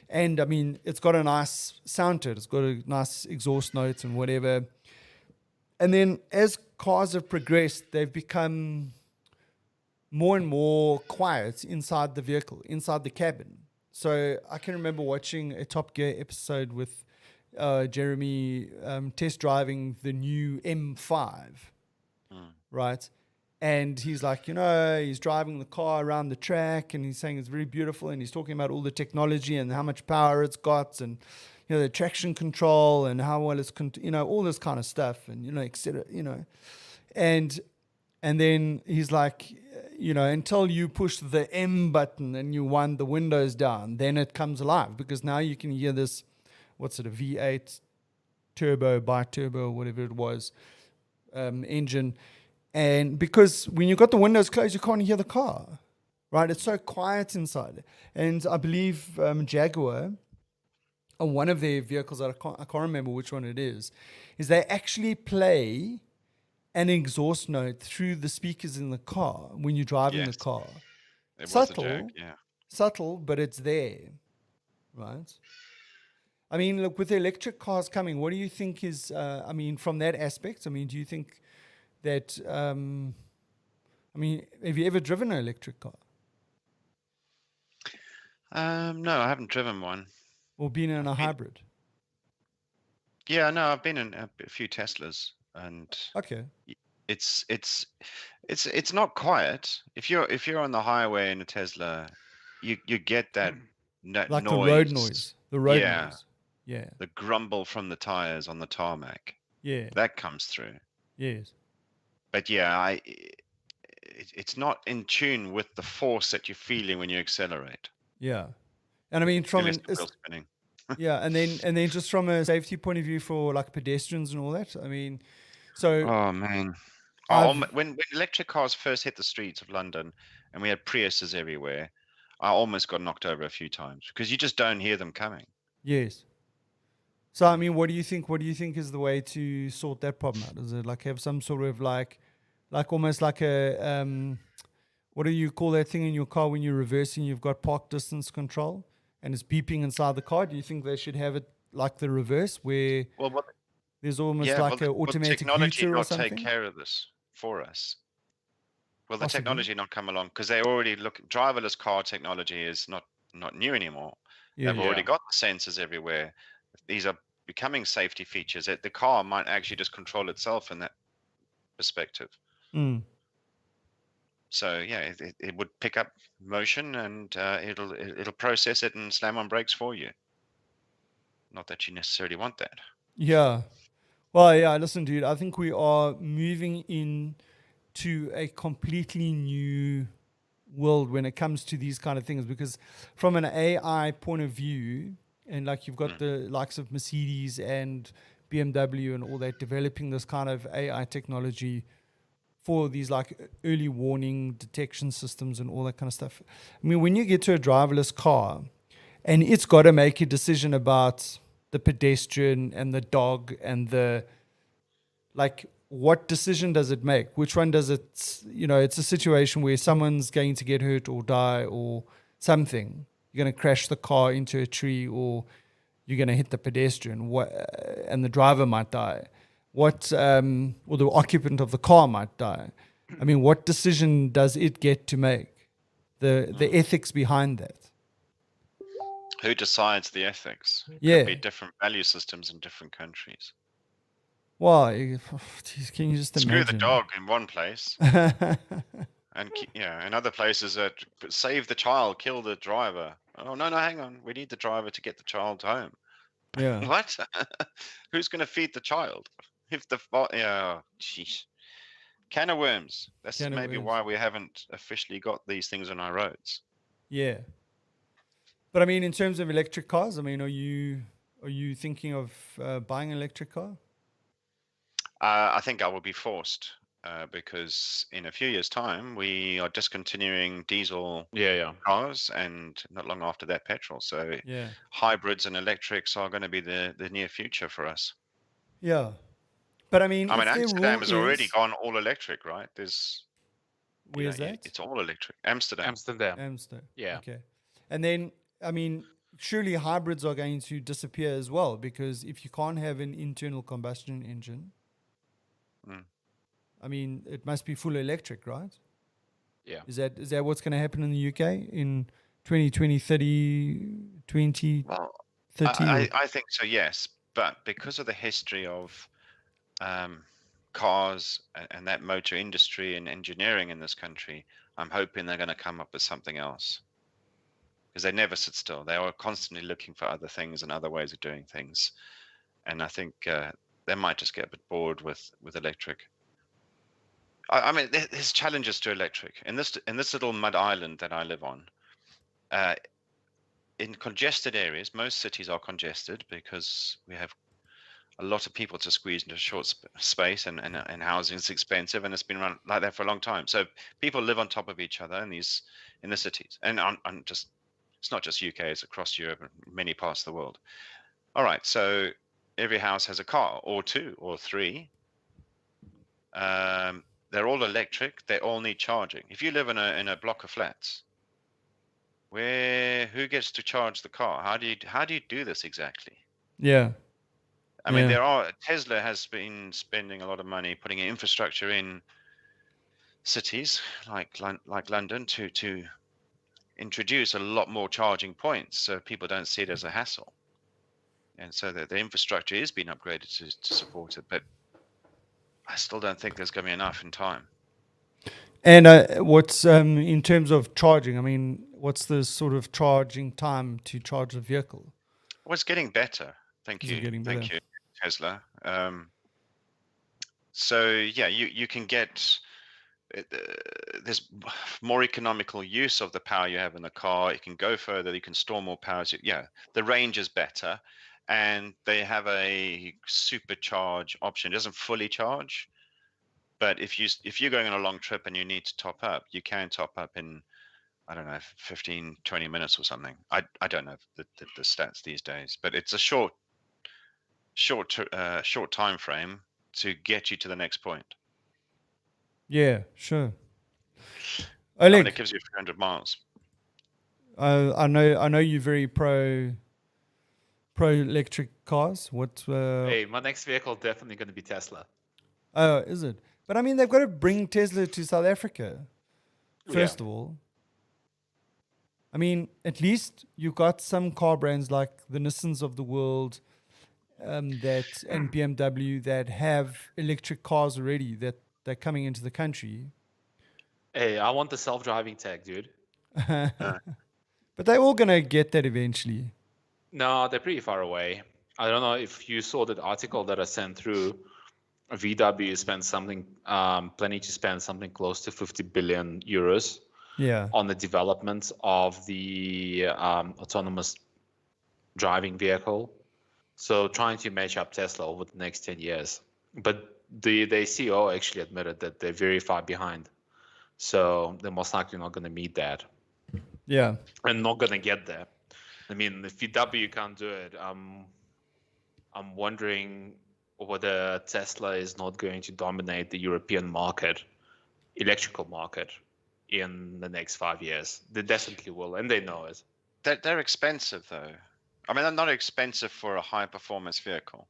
and I mean, it's got a nice sound to it. It's got a nice exhaust notes and whatever. And then as cars have progressed, they've become more and more quiet inside the vehicle, inside the cabin. So I can remember watching a Top Gear episode with Jeremy test driving the new M5, right? And he's like, he's driving the car around the track and he's saying it's very beautiful, and he's talking about all the technology and how much power it's got, and the traction control and how well it's all this kind of stuff, and et cetera, and then he's like, until you push the M button and you wind the windows down, then it comes alive, because now you can hear this, what's it, a V8 turbo, bi-turbo, whatever it was, engine. And because when you've got the windows closed, you can't hear the car, right? It's so quiet inside. And I believe Jaguar, on one of their vehicles, I can't remember which one it is they actually play an exhaust note through the speakers in the car when you're driving the car. It subtle, was a Jag, yeah. Subtle, but it's there, right? I mean, look, with the electric cars coming, what do you think is, from that aspect, do you think that, have you ever driven an electric car? No, I haven't driven one. Or been in a hybrid? Yeah, no, I've been in a few Teslas, and okay, it's not quiet. If you're on the highway in a Tesla, you get that like noise. the road noise. The road noise. Yeah. The grumble from the tires on the tarmac. Yeah. That comes through. Yes. But yeah, it's not in tune with the force that you're feeling when you accelerate. Yeah. And I mean, spinning. Yeah, and then just from a safety point of view for like pedestrians and all that, I mean, so. Oh man, when electric cars first hit the streets of London, and we had Priuses everywhere, I almost got knocked over a few times because you just don't hear them coming. Yes. So I mean, what do you think? What do you think is the way to sort that problem out? Is it like have some sort of like almost like a what do you call that thing in your car when you're reversing? You've got park distance control, and it's beeping inside the car. Do you think they should have it like the reverse, where there's almost an automatic technology hooter or not something? Take care of this for us. Will the technology not come along? Because they already driverless car technology is not new anymore. Yeah, they've already got the sensors everywhere. These are becoming safety features that the car might actually just control itself in that perspective. Mm. So yeah, it would pick up motion, and it'll process it and slam on brakes for you. Not that you necessarily want that. Yeah. Well, yeah, listen, dude, I think we are moving into a completely new world when it comes to these kind of things, because from an AI point of view, and like you've got the likes of Mercedes and BMW and all that developing this kind of AI technology for these like early warning detection systems and all that kind of stuff. I mean, when you get to a driverless car and it's got to make a decision about the pedestrian and the dog and what decision does it make? Which one does it, it's a situation where someone's going to get hurt or die or something. You're going to crash the car into a tree, or you're going to hit the pedestrian, and the driver might die. Or the occupant of the car might die. I mean, what decision does it get to make? The ethics behind that. Who decides the ethics? It Yeah. could be different value systems in different countries. Well, geez, can you just Screw imagine? the dog in one place, and in other places that save the child, kill the driver. Oh no, hang on, we need the driver to get the child home. Yeah. What? Who's going to feed the child? Jeez. Can of worms. That's maybe why we haven't officially got these things on our roads. Yeah. But I mean, in terms of electric cars, I mean, are you thinking of buying an electric car? I think I will be forced. because in a few years' time we are discontinuing diesel cars, and not long after that petrol. So hybrids and electrics are going to be the near future for us. Yeah. But I mean, if their Amsterdam rule has already is... gone all electric, right? Where's that? It's all electric. Amsterdam. Yeah. Okay. And then, I mean, surely hybrids are going to disappear as well, because if you can't have an internal combustion engine, I mean, it must be full electric, right? Yeah. Is that what's going to happen in the UK in 2020, 30? Well, 30 I think so, yes. But because of the history of cars and that motor industry and engineering in this country, I'm hoping they're going to come up with something else. Because they never sit still. They are constantly looking for other things and other ways of doing things. And I think they might just get a bit bored with electric. I mean, there's challenges to electric. In this little mud island that I live on, in congested areas, most cities are congested because we have a lot of people to squeeze into a short space, and housing is expensive, and it's been run like that for a long time. So people live on top of each other in the cities, and it's not just UK, it's across Europe and many parts of the world. All right, so every house has a car or two or three. They're all electric. They all need charging. If you live in a block of flats, who gets to charge the car? How do you do this exactly? Yeah. I mean, Tesla has been spending a lot of money putting infrastructure in cities like London to introduce a lot more charging points, so people don't see it as a hassle. And so the infrastructure is being upgraded to support it, but I still don't think there's going to be enough in time. And what's in terms of charging? I mean, what's the sort of charging time to charge a vehicle? Well, it's getting better. Thank you, Tesla. So yeah, you can get there's more economical use of the power you have in the car. You can go further. You can store more power. So, yeah, the range is better, and they have a supercharge option. It doesn't fully charge, but if you're going on a long trip and you need to top up, you can top up in, I don't know, 15, 20 minutes or something. I don't know the stats these days, but it's a short time frame to get you to the next point. Yeah, sure. I mean, it gives you 300 miles. I know you're very pro electric cars. Hey, my next vehicle definitely going to be Tesla. Oh, is it? But I mean, they've got to bring Tesla to South Africa, first of all. I mean, at least you got some car brands like the Nissans of the world, and BMW that have electric cars already that they're coming into the country. Hey, I want the self-driving tech, dude. But they're all going to get that eventually. No, they're pretty far away. I don't know if you saw that article that I sent through. VW spent planning to spend something close to 50 billion euros on the development of the autonomous driving vehicle. So trying to match up Tesla over the next 10 years. But the CEO actually admitted that they're very far behind. So they're most likely not going to meet that. Yeah. And not going to get there. I mean, if VW can't do it, I'm wondering whether Tesla is not going to dominate the European market, electrical market, in the next 5 years. They definitely will, and they know it. They're expensive, though. I mean, they're not expensive for a high-performance vehicle.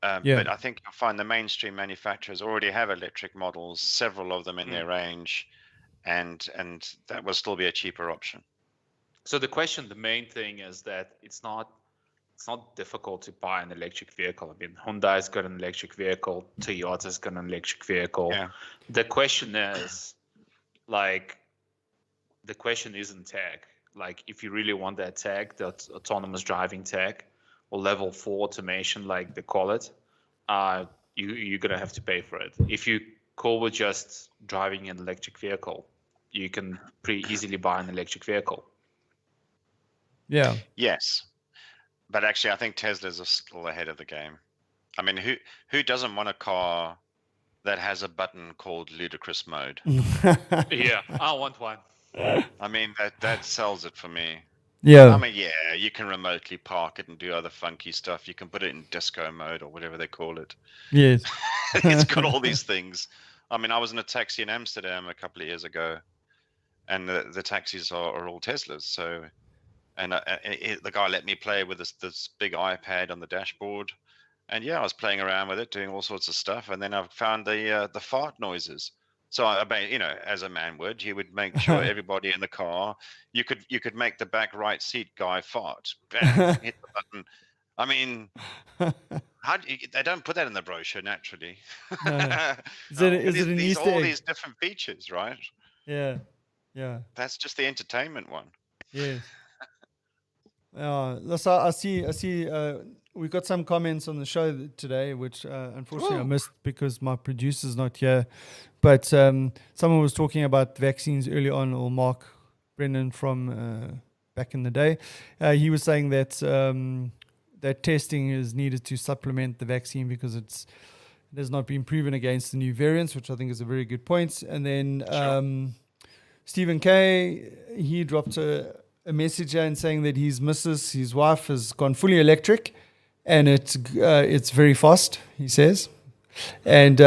But I think you'll find the mainstream manufacturers already have electric models, several of them in their range, and that will still be a cheaper option. So the main thing is that it's not difficult to buy an electric vehicle. I mean, Hyundai's got an electric vehicle, Toyota's got an electric vehicle. Yeah. The question is, the question isn't tech. Like, if you really want that tech, that autonomous driving tech or level 4 automation, like they call it, you're gonna have to pay for it. If you go with just driving an electric vehicle, you can pretty easily buy an electric vehicle. Yeah. Yes. But actually, I think Teslas are still ahead of the game. I mean, who doesn't want a car that has a button called ludicrous mode. Yeah, I want one. I mean, that sells it for me. Yeah. I mean, yeah, you can remotely park it and do other funky stuff. You can put it in disco mode or whatever they call it. Yes. It's got all these things. I mean, I was in a taxi in Amsterdam a couple of years ago, and the taxis are all Teslas. So, and the guy let me play with this big iPad on the dashboard, and yeah, I was playing around with it, doing all sorts of stuff, and then I found the fart noises. So as a man would, you would make sure everybody in the car, you could make the back right seat guy fart. Bang, hit the button. I mean, they don't put that in the brochure naturally. No. Is it an Easter egg? These different features, right? Yeah. Yeah. That's just the entertainment one. Yes. I see. We got some comments on the show today, which unfortunately I missed because my producer's not here. But someone was talking about vaccines early on, or Mark Brennan from back in the day. He was saying that that testing is needed to supplement the vaccine because it has not been proven against the new variants, which I think is a very good point. And then Stephen K, he dropped a message in saying that his wife, has gone fully electric, and it's very fast, he says. And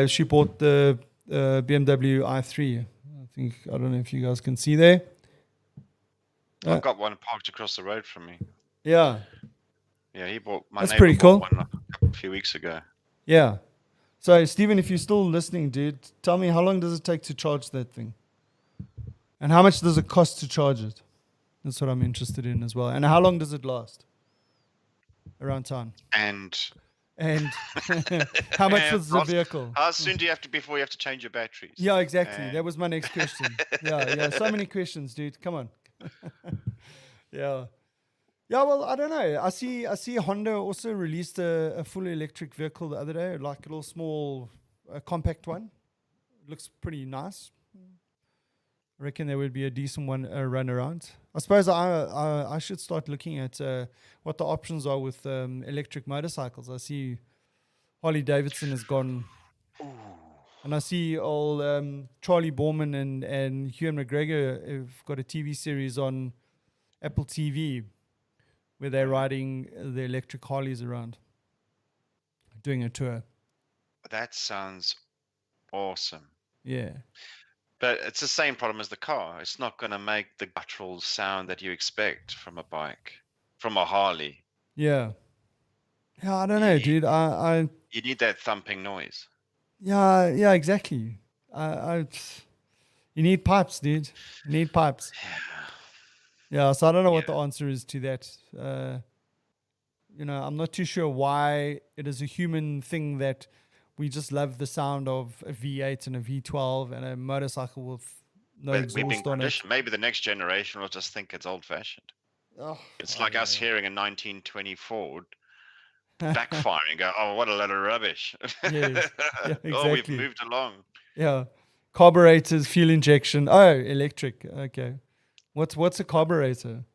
she bought the BMW i3. I don't know if you guys can see there. I've got one parked across the road from me. Yeah. Yeah, he bought That's pretty cool. One a few weeks ago. Yeah. So, Stephen, if you're still listening, dude, tell me, how long does it take to charge that thing? And how much does it cost to charge it? That's what I'm interested in as well. And how long does it last around town? And how much was the vehicle? How soon do you have to before you have to change your batteries? Yeah, exactly. That was my next question. Yeah. So many questions, dude. Come on. Yeah. Yeah, well, I don't know. I see Honda also released a fully electric vehicle the other day, like a little small compact one. It looks pretty nice. I reckon there would be a decent one run around. I suppose I should start looking at what the options are with electric motorcycles. I see Harley Davidson has gone, and I see old Charlie Borman and Ewan McGregor have got a TV series on Apple TV where they're riding the electric Harleys around, doing a tour. That sounds awesome. Yeah. But it's the same problem as the car. It's not going to make the guttural sound that you expect from a bike, from a Harley. Yeah. Yeah, I don't know, dude. You need that thumping noise. Yeah, exactly. You need pipes, dude. You need pipes. Yeah, so I don't know what the answer is to that. I'm not too sure why it is a human thing that we just love the sound of a V8 and a V12 and a motorcycle with no exhaust on it. Maybe the next generation will just think it's old-fashioned. It's like us hearing a 1920 Ford backfiring, go, oh, what a lot of rubbish. Yes. Yeah, exactly. Oh, we've moved along. Yeah. Carburetors, fuel injection. Oh, electric. Okay. What's a carburetor?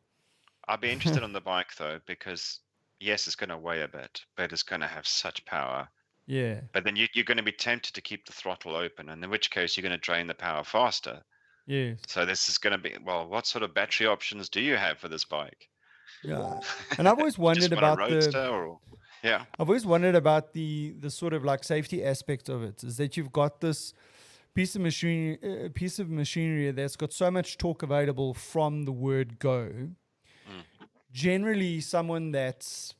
I'd be interested on the bike, though, because, yes, it's going to weigh a bit, but it's going to have such power. Yeah. But then you're going to be tempted to keep the throttle open, and in which case you're going to drain the power faster. Yes. So this is going to be, well, what sort of battery options do you have for this bike? Yeah. And I've always wondered about I've always wondered about the sort of like safety aspect of it, is that you've got this piece of machinery that's got so much torque available from the word go. Generally, someone that's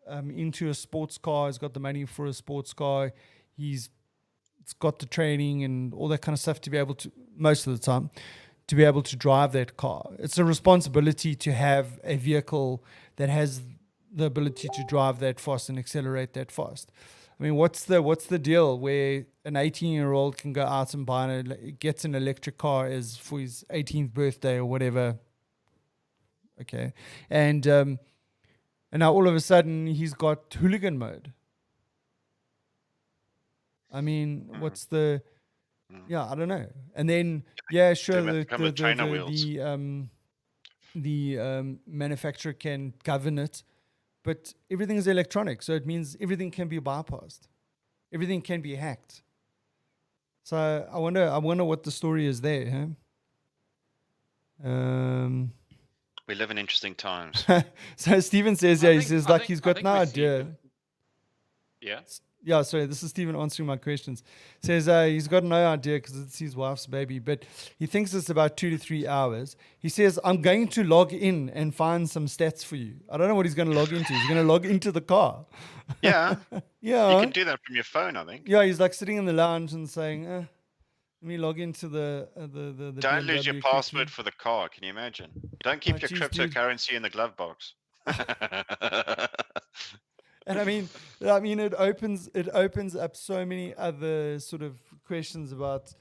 into a sports car, has got the money for a sports car, it's got the training and all that kind of stuff to be able to, most of the time, to be able to drive that car. It's a responsibility to have a vehicle that has the ability to drive that fast and accelerate that fast. I mean, what's the deal where an 18-year-old can go out and gets an electric car as for his 18th birthday or whatever? Okay, and now all of a sudden he's got hooligan mode. I mean, what's the? Yeah, I don't know. And then sure, the manufacturer can govern it. But everything is electronic, so it means everything can be bypassed. Everything can be hacked. So I wonder what the story is there. Huh? We live in interesting times. So Stephen says, he says he's got no idea. Yeah. Yeah, sorry, this is Stephen answering my questions. Says he's got no idea because it's his wife's baby, but he thinks it's about 2 to 3 hours. He says, I'm going to log in and find some stats for you. I don't know what he's going to log into. He's going to log into the car. Yeah. Yeah. You can do that from your phone, I think. Yeah, he's like sitting in the lounge and saying, let me log into the Don't lose your BMW password quickly. for the car. Can you imagine? Don't keep your cryptocurrency in the glove box. And I mean, it opens up so many other sort of questions about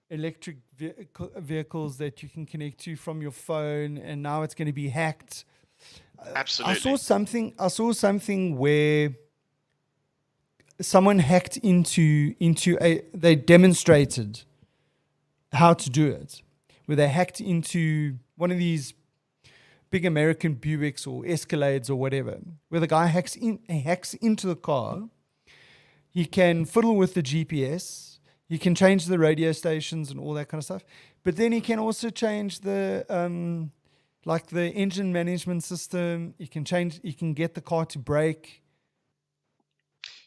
electric vehicles that you can connect to from your phone, and now it's going to be hacked. Absolutely. I saw something where someone hacked into they demonstrated how to do it, where they hacked into one of these big American Buicks or Escalades or whatever, where the guy hacks into the car. He can fiddle with the GPS. He can change the radio stations and all that kind of stuff. But then he can also change the like the engine management system. He can get the car to brake.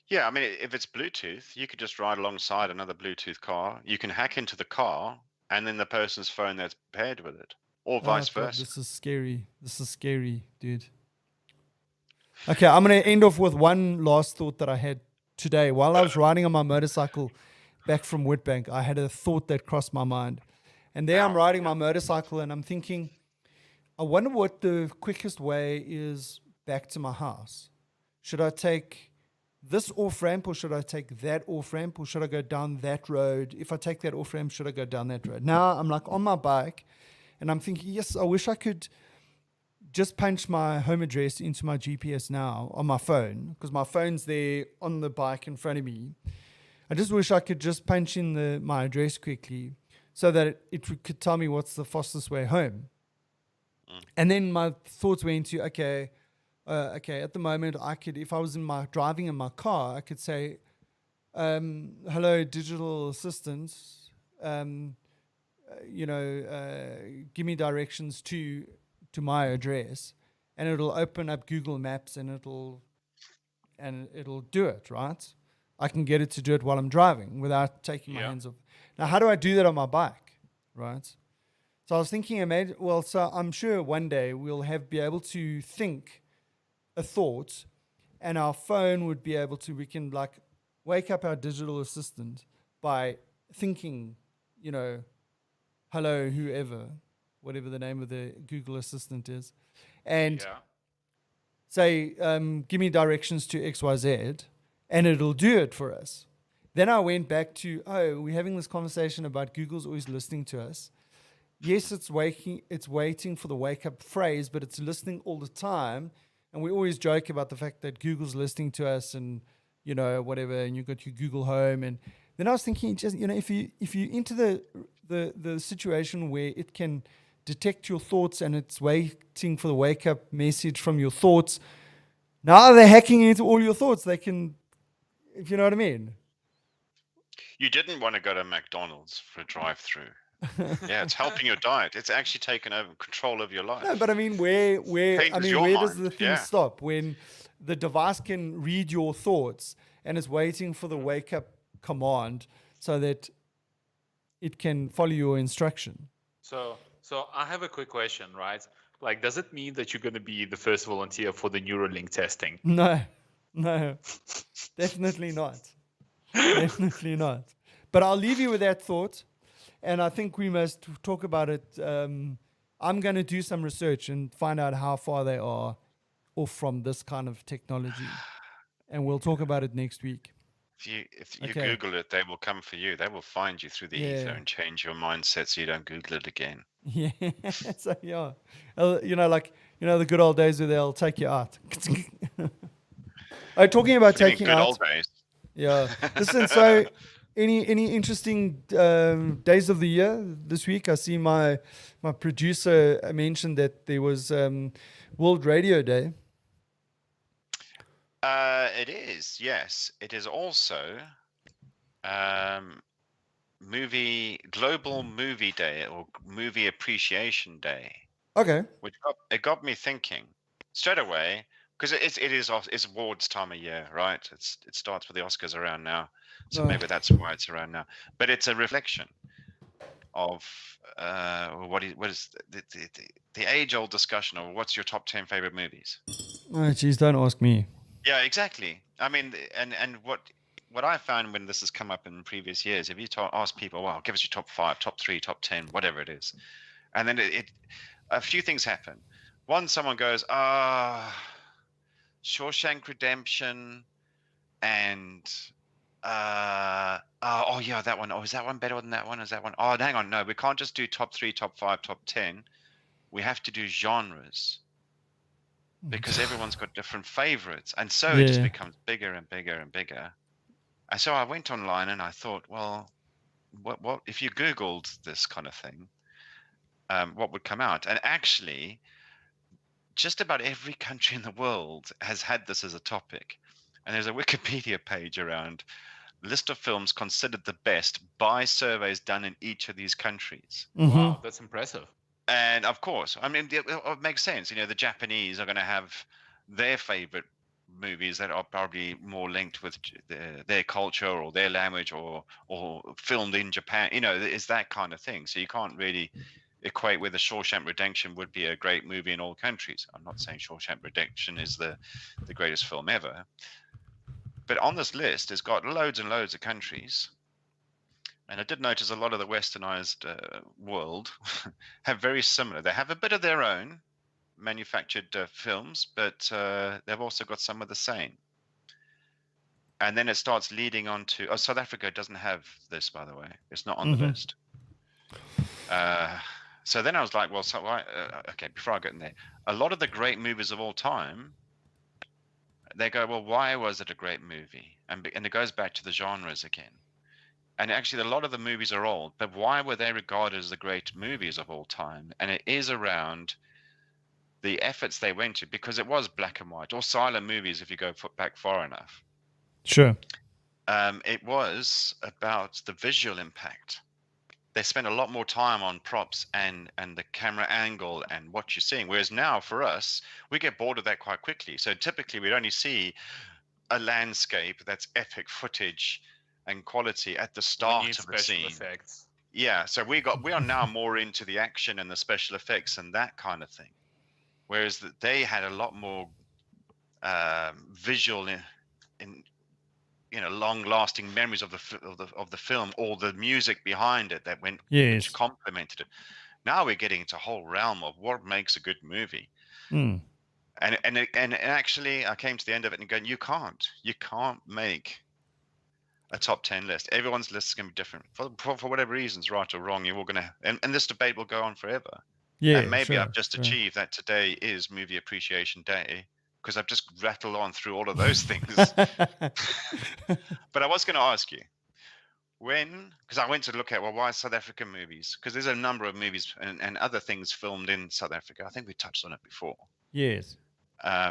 Yeah, I mean, if it's Bluetooth, you could just ride alongside another Bluetooth car. You can hack into the car and then the person's phone that's paired with it. Or vice versa. This is scary. This is scary, dude. Okay, I'm going to end off with one last thought that I had today. While I was riding on my motorcycle back from Witbank, I had a thought that crossed my mind. And there I'm riding my motorcycle and I'm thinking, I wonder what the quickest way is back to my house. Should I take this off-ramp or should I take that off-ramp or should I go down that road? If I take that off-ramp, should I go down that road? Now I'm like on my bike. And I'm thinking, yes, I wish I could just punch my home address into my GPS now on my phone because my phone's there on the bike in front of me. I just wish I could just punch in my address quickly so that it could tell me what's the fastest way home. And then my thoughts went to, okay, at the moment I could, if I was driving in my car, I could say, hello, digital assistant, give me directions to my address, and it'll open up Google Maps and it'll do it, right? I can get it to do it while I'm driving without taking my hands off. Now, how do I do that on my bike, right? So I was thinking, so I'm sure one day we'll be able to think a thought, and our phone would be able to, we can like wake up our digital assistant by thinking, hello, whoever, whatever the name of the Google Assistant is, and say, give me directions to XYZ, and it'll do it for us. Then I went back to, we're having this conversation about Google's always listening to us. Yes, it's waiting for the wake-up phrase, but it's listening all the time. And we always joke about the fact that Google's listening to us and, whatever, and you've got your Google Home. And then I was thinking, just, if you into the situation where it can detect your thoughts and it's waiting for the wake-up message from your thoughts, now they're hacking into all your thoughts. They can, if you know what I mean. You didn't want to go to McDonald's for a drive-through. Yeah, it's helping your diet. It's actually taken over control of your life. No, but I mean, where does the thing stop? When the device can read your thoughts and is waiting for the wake-up command so that it can follow your instruction. So I have a quick question, right? Like, does it mean that you're going to be the first volunteer for the Neuralink testing? No, definitely not. Definitely not. But I'll leave you with that thought. And I think we must talk about it. I'm going to do some research and find out how far they are off from this kind of technology. And we'll talk about it next week. If you Google it, they will come for you. They will find you through the ether and change your mindset so you don't Google it again. Yeah. So, the good old days where they'll take you out. Talking about taking good out. Old days. Yeah. Listen, so any interesting days of the year this week? I see my producer mentioned that there was World Radio Day. It is, yes. It is also Global Movie Day or Movie Appreciation Day, Okay. which got me thinking straight away, because it's awards time of year, right? It starts with the Oscars around now, so maybe that's why it's around now. But it's a reflection of what is the age-old discussion of what's your top 10 favorite movies. Oh, geez, don't ask me. Yeah, exactly. I mean, and what I found when this has come up in previous years, if you ask people, well, give us your top 5, top 3, top 10, whatever it is, and then a few things happen. One, someone goes, Shawshank Redemption, and oh yeah, that one. Oh, is that one better than that one? Is that one? Oh, hang on, no, we can't just do top 3, top 5, top 10. We have to do genres, because everyone's got different favorites, and so it just becomes bigger and bigger and bigger. And so I went online and I thought, well, what if you Googled this kind of thing, what would come out? And actually, just about every country in the world has had this as a topic. And there's a Wikipedia page around list of films considered the best by surveys done in each of these countries. Wow, that's impressive. And of course, I mean, it makes sense. You know, the Japanese are going to have their favorite movies that are probably more linked with their culture or their language, or filmed in Japan. You know, it's that kind of thing. So you can't really equate whether Shawshank Redemption would be a great movie in all countries. I'm not saying Shawshank Redemption is the greatest film ever. But on this list, it's got loads and loads of countries. And I did notice a lot of the westernized world have very similar. They have a bit of their own manufactured films, but they've also got some of the same. And then it starts leading on to... Oh, South Africa doesn't have this, by the way. It's not on the list. So then I was like, well, so okay, before I get in there, a lot of the great movies of all time, they go, well, why was it a great movie? And it goes back to the genres again. And actually, a lot of the movies are old, but why were they regarded as the great movies of all time? And it is around the efforts they went to, because it was black and white, or silent movies if you go back far enough. Sure. It was about the visual impact. They spent a lot more time on props and the camera angle and what you're seeing. Whereas now, for us, we get bored of that quite quickly. So typically, we'd only see a landscape that's epic footage and quality at the start of the scene. Effects. Yeah, so we are now more into the action and the special effects and that kind of thing, whereas they had a lot more visual in long-lasting memories of the film, or the music behind it that went, which complemented it. Now we're getting into a whole realm of what makes a good movie. And actually, I came to the end of it and going, you can't make a top 10 list. Everyone's list is going to be different for whatever reasons, right or wrong. You're all going to, and this debate will go on forever. Yeah, and maybe I've just achieved that today is Movie Appreciation Day, because I've just rattled on through all of those things. But I was going to ask you, because I went to look at, well, why South African movies? Because there's a number of movies and other things filmed in South Africa. I think we touched on it before. Yes.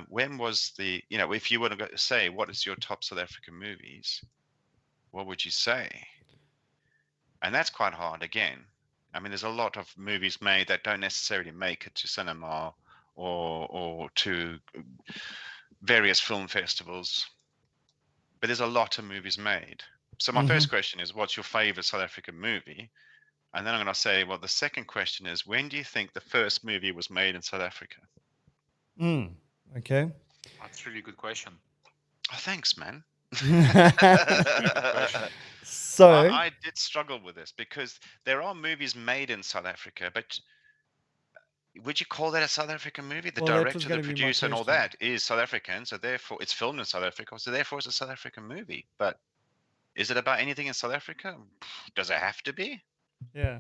When was if you were to say, what is your top South African movies? What would you say? And that's quite hard again. I mean, there's a lot of movies made that don't necessarily make it to cinema or to various film festivals. But there's a lot of movies made. So my first question is, what's your favorite South African movie? And then I'm going to say, well, the second question is, when do you think the first movie was made in South Africa? Okay. That's a really good question. Oh, thanks, man. So I did struggle with this, because there are movies made in South Africa, but would you call that a South African movie? The director, the producer, and all that is South African, so therefore it's filmed in South Africa, so therefore it's a South African movie. But is it about anything in South Africa? Does it have to be? Yeah.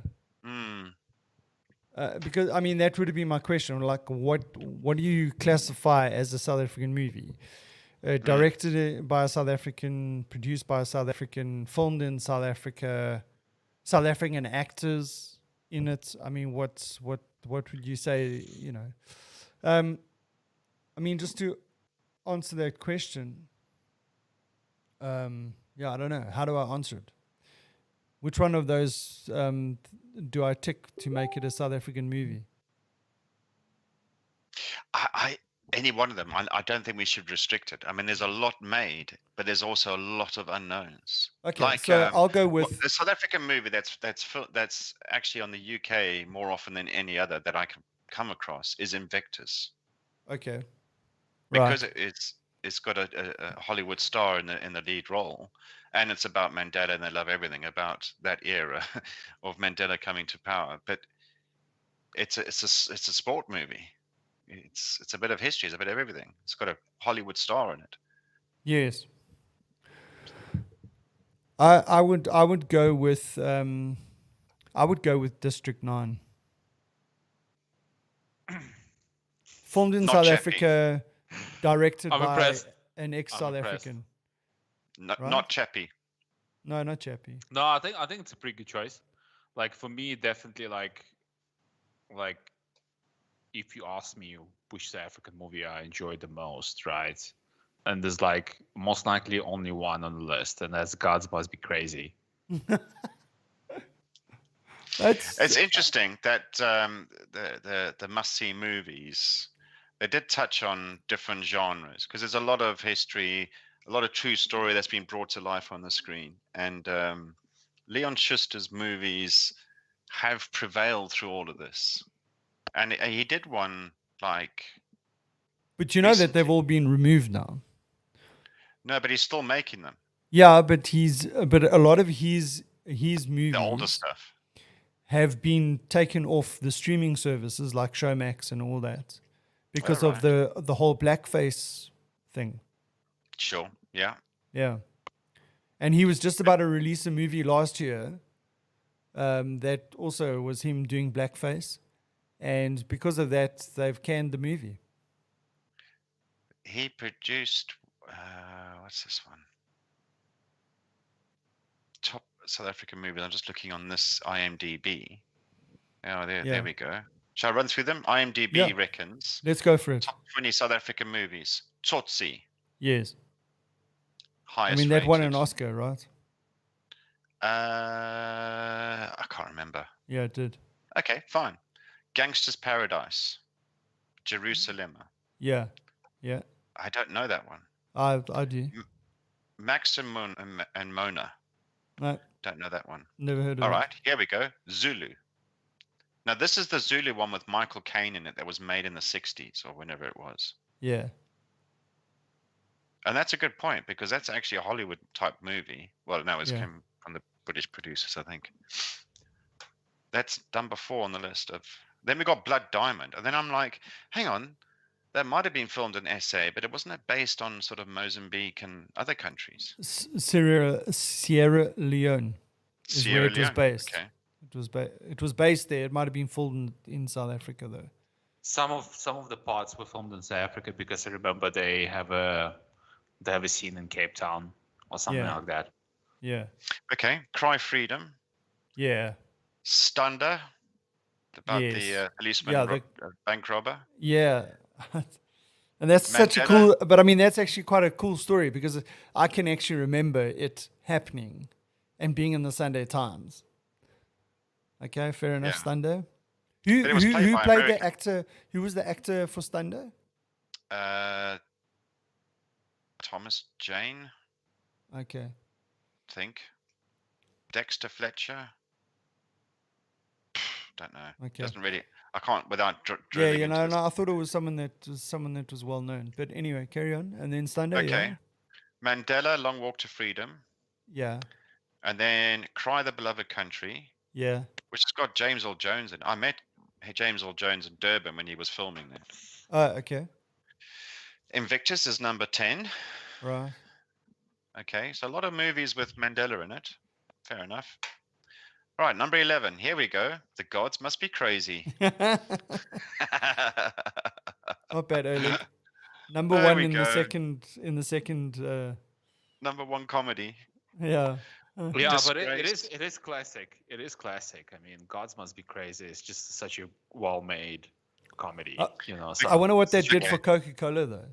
Because I mean, that would be my question. Like, what do you classify as a South African movie? Directed by a South African, produced by a South African, filmed in South Africa, South African actors in it. I mean, what would you say? I mean, just to answer that question. I don't know. How do I answer it? Which one of those do I tick to make it a South African movie? Any one of them. I don't think we should restrict it. I mean, there's a lot made, but there's also a lot of unknowns. Okay, Like, so I'll go with the South African movie that's actually on the UK more often than any other that I can come across is Invictus. Okay, because right. it's got a Hollywood star in the lead role, and it's about Mandela, and they love everything about that era of Mandela coming to power. But it's a sport movie. It's a bit of history. It's a bit of everything. It's got a Hollywood star in it. Yes. I would go with District 9. Filmed in Not South Chappie. Africa, directed I'm by impressed. an ex-South impressed. African. Not Right? Chappie. No, not Chappie. No, I think it's a pretty good choice. Like for me, definitely like if you ask me which South African movie I enjoyed the most, right? And there's like most likely only one on the list, and that's Gods Must Be Crazy. It's interesting that the must-see movies, they did touch on different genres because there's a lot of history, a lot of true story that's been brought to life on the screen. And Leon Schuster's movies have prevailed through all of this. And he did one like... But you know that they've recently. all been removed now. No, but he's still making them. Yeah, but a lot of his movies, The older stuff. have been taken off the streaming services like Showmax and all that because of right. the whole blackface thing. Sure, yeah. Yeah. And he was just about to release a movie last year that also was him doing blackface. And because of that, they've canned the movie. He produced, what's this one? Top South African movies. I'm just looking on this IMDb. Oh, there we go. Shall I run through them? IMDb reckons. Let's go for it. Top 20 South African movies. Tsotsi. Yes. Highest I mean, that won an rated. Oscar, right? I can't remember. Yeah, it did. Okay, fine. Gangster's Paradise. Jerusalem. Yeah. Yeah. I don't know that one. I do. Max and Mona. No, Don't know that one. never heard of All it. right, here we go. Zulu. Now, this is the Zulu one with Michael Caine in it that was made in the 60s or whenever it was. Yeah. And that's a good point because that's actually a Hollywood type movie. Well, no, it Yeah. came from the British producers, I think. That's done before on the list of. Then we got Blood Diamond. And then I'm like, hang on, that might have been filmed in SA, but it wasn't based on sort of Mozambique and other countries? Sierra Leone is where it was based. Okay. It was based there. It might have been filmed in South Africa though. Some of the parts were filmed in South Africa because I remember they have a scene in Cape Town or something like that. Yeah. Okay. Cry Freedom. Yeah. Stunder. About the policeman bank robber. Yeah. And that's such a cool, but I mean, that's actually quite a cool story because I can actually remember it happening and being in the Sunday Times. Okay, fair enough, Stunder. Who played the actor? Who was the actor for Stunder? Thomas Jane. Okay. I think. Dexter Fletcher. Don't know. Okay. Doesn't really. I can't without Yeah, you know, no, I thought it was someone that was well known. But anyway, carry on. And then Stunder. Okay. Yeah. Mandela, Long Walk to Freedom. Yeah. And then Cry the Beloved Country. Yeah. Which has got James Earl Jones in. I met James Earl Jones in Durban when he was filming there. Oh, okay. Invictus is number 10. Right. Okay, so a lot of movies with Mandela in it. Fair enough. All right, number 11. Here we go. The Gods Must Be Crazy. Not bad, Oleg. Number one in the second. Number one comedy. Yeah. Yeah, but it is classic. It is classic. I mean, Gods Must Be Crazy. It's just such a well-made comedy. You know. So I wonder what that did for Coca-Cola, though.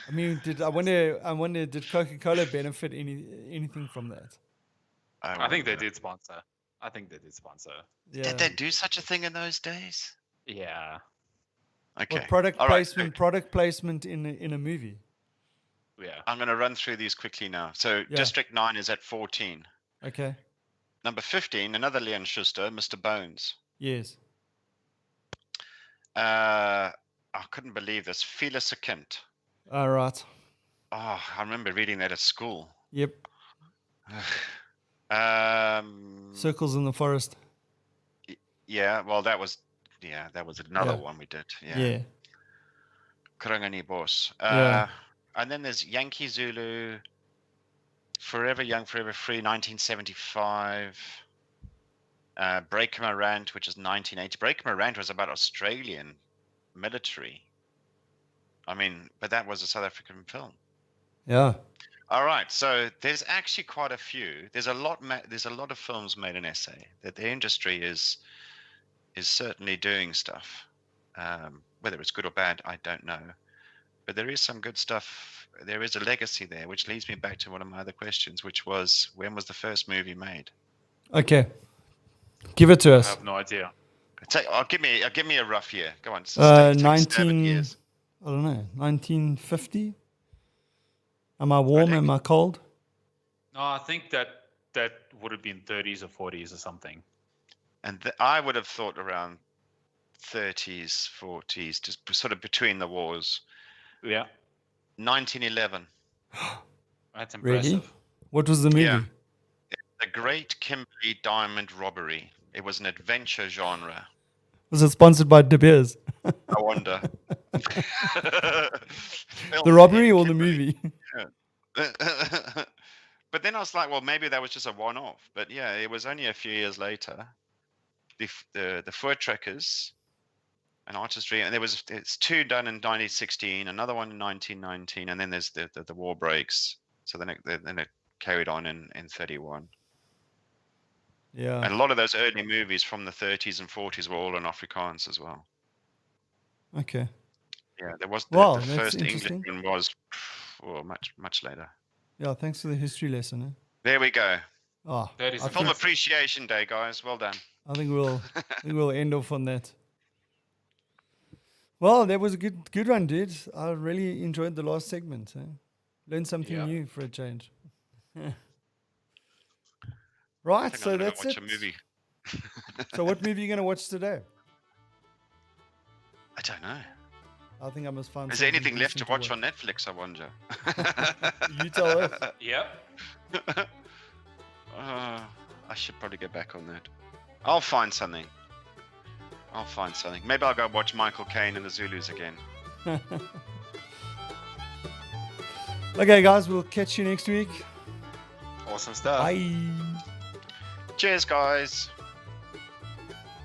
I mean, did Coca-Cola benefit anything from that? I think they did sponsor. Yeah. Did they do such a thing in those days? Yeah. Okay. What product All right, placement? Product placement in a movie. Yeah. I'm going to run through these quickly now. So Yeah. District 9 is at 14. Okay. Number 15, another Leon Schuster, Mr. Bones. Yes. I couldn't believe this. Felis a Kind. All right. Oh, I remember reading that at school. Yep. Circles in the forest. Yeah, well, that was another one we did. Yeah. Krangani Boss. Yeah. And then there's Yankee Zulu, Forever Young, Forever Free, 1975. Break Morant, which is 1980. Break Morant was about Australian military. I mean, but that was a South African film. Yeah. All right, so there's actually quite a few. There's a lot of films made in SA that the industry is certainly doing stuff. Whether it's good or bad, I don't know. But there is some good stuff. There is a legacy there, which leads me back to one of my other questions, which was, when was the first movie made? Okay. Give it to I us. have no idea. Give me a rough year. Go on. 19. Years. I don't know. 1950. Am I warm? Am I cold? No, I think that would have been 30s or 40s or something. And I would have thought around 30s, 40s, just sort of between the wars. Yeah. 1911. That's impressive. Really? What was the movie? Yeah. The Great Kimberley Diamond Robbery. It was an adventure genre. Was it sponsored by De Beers? I wonder. The robbery or the movie? But then I was like, well, maybe that was just a one-off. But yeah, it was only a few years later. The Voortrekkers and Artistry, and it's two done in 1916, another one in 1919, and then there's the war breaks. So then it carried on in 31. Yeah. And a lot of those early movies from the 30s and 40s were all in Afrikaans as well. Okay. Yeah, there was Wow, the that's first English interesting. one was much later. Yeah, thanks for the history lesson. Eh? There we go. Oh, That is I Film think, Appreciation Day, guys. Well done. I think we'll end off on that. Well, that was a good one, dude. I really enjoyed the last segment. Eh? Learned something new for a change. Right, I think so I'm gonna that's watch it. a movie. So what movie are you going to watch today? I don't know. I think I must find. Is there something anything left to decent watch on Netflix, I wonder? You tell us. Yep. I should probably get back on that. I'll find something. Maybe I'll go watch Michael Caine and the Zulus again. Okay, guys, we'll catch you next week. Awesome stuff. Bye. Cheers, guys.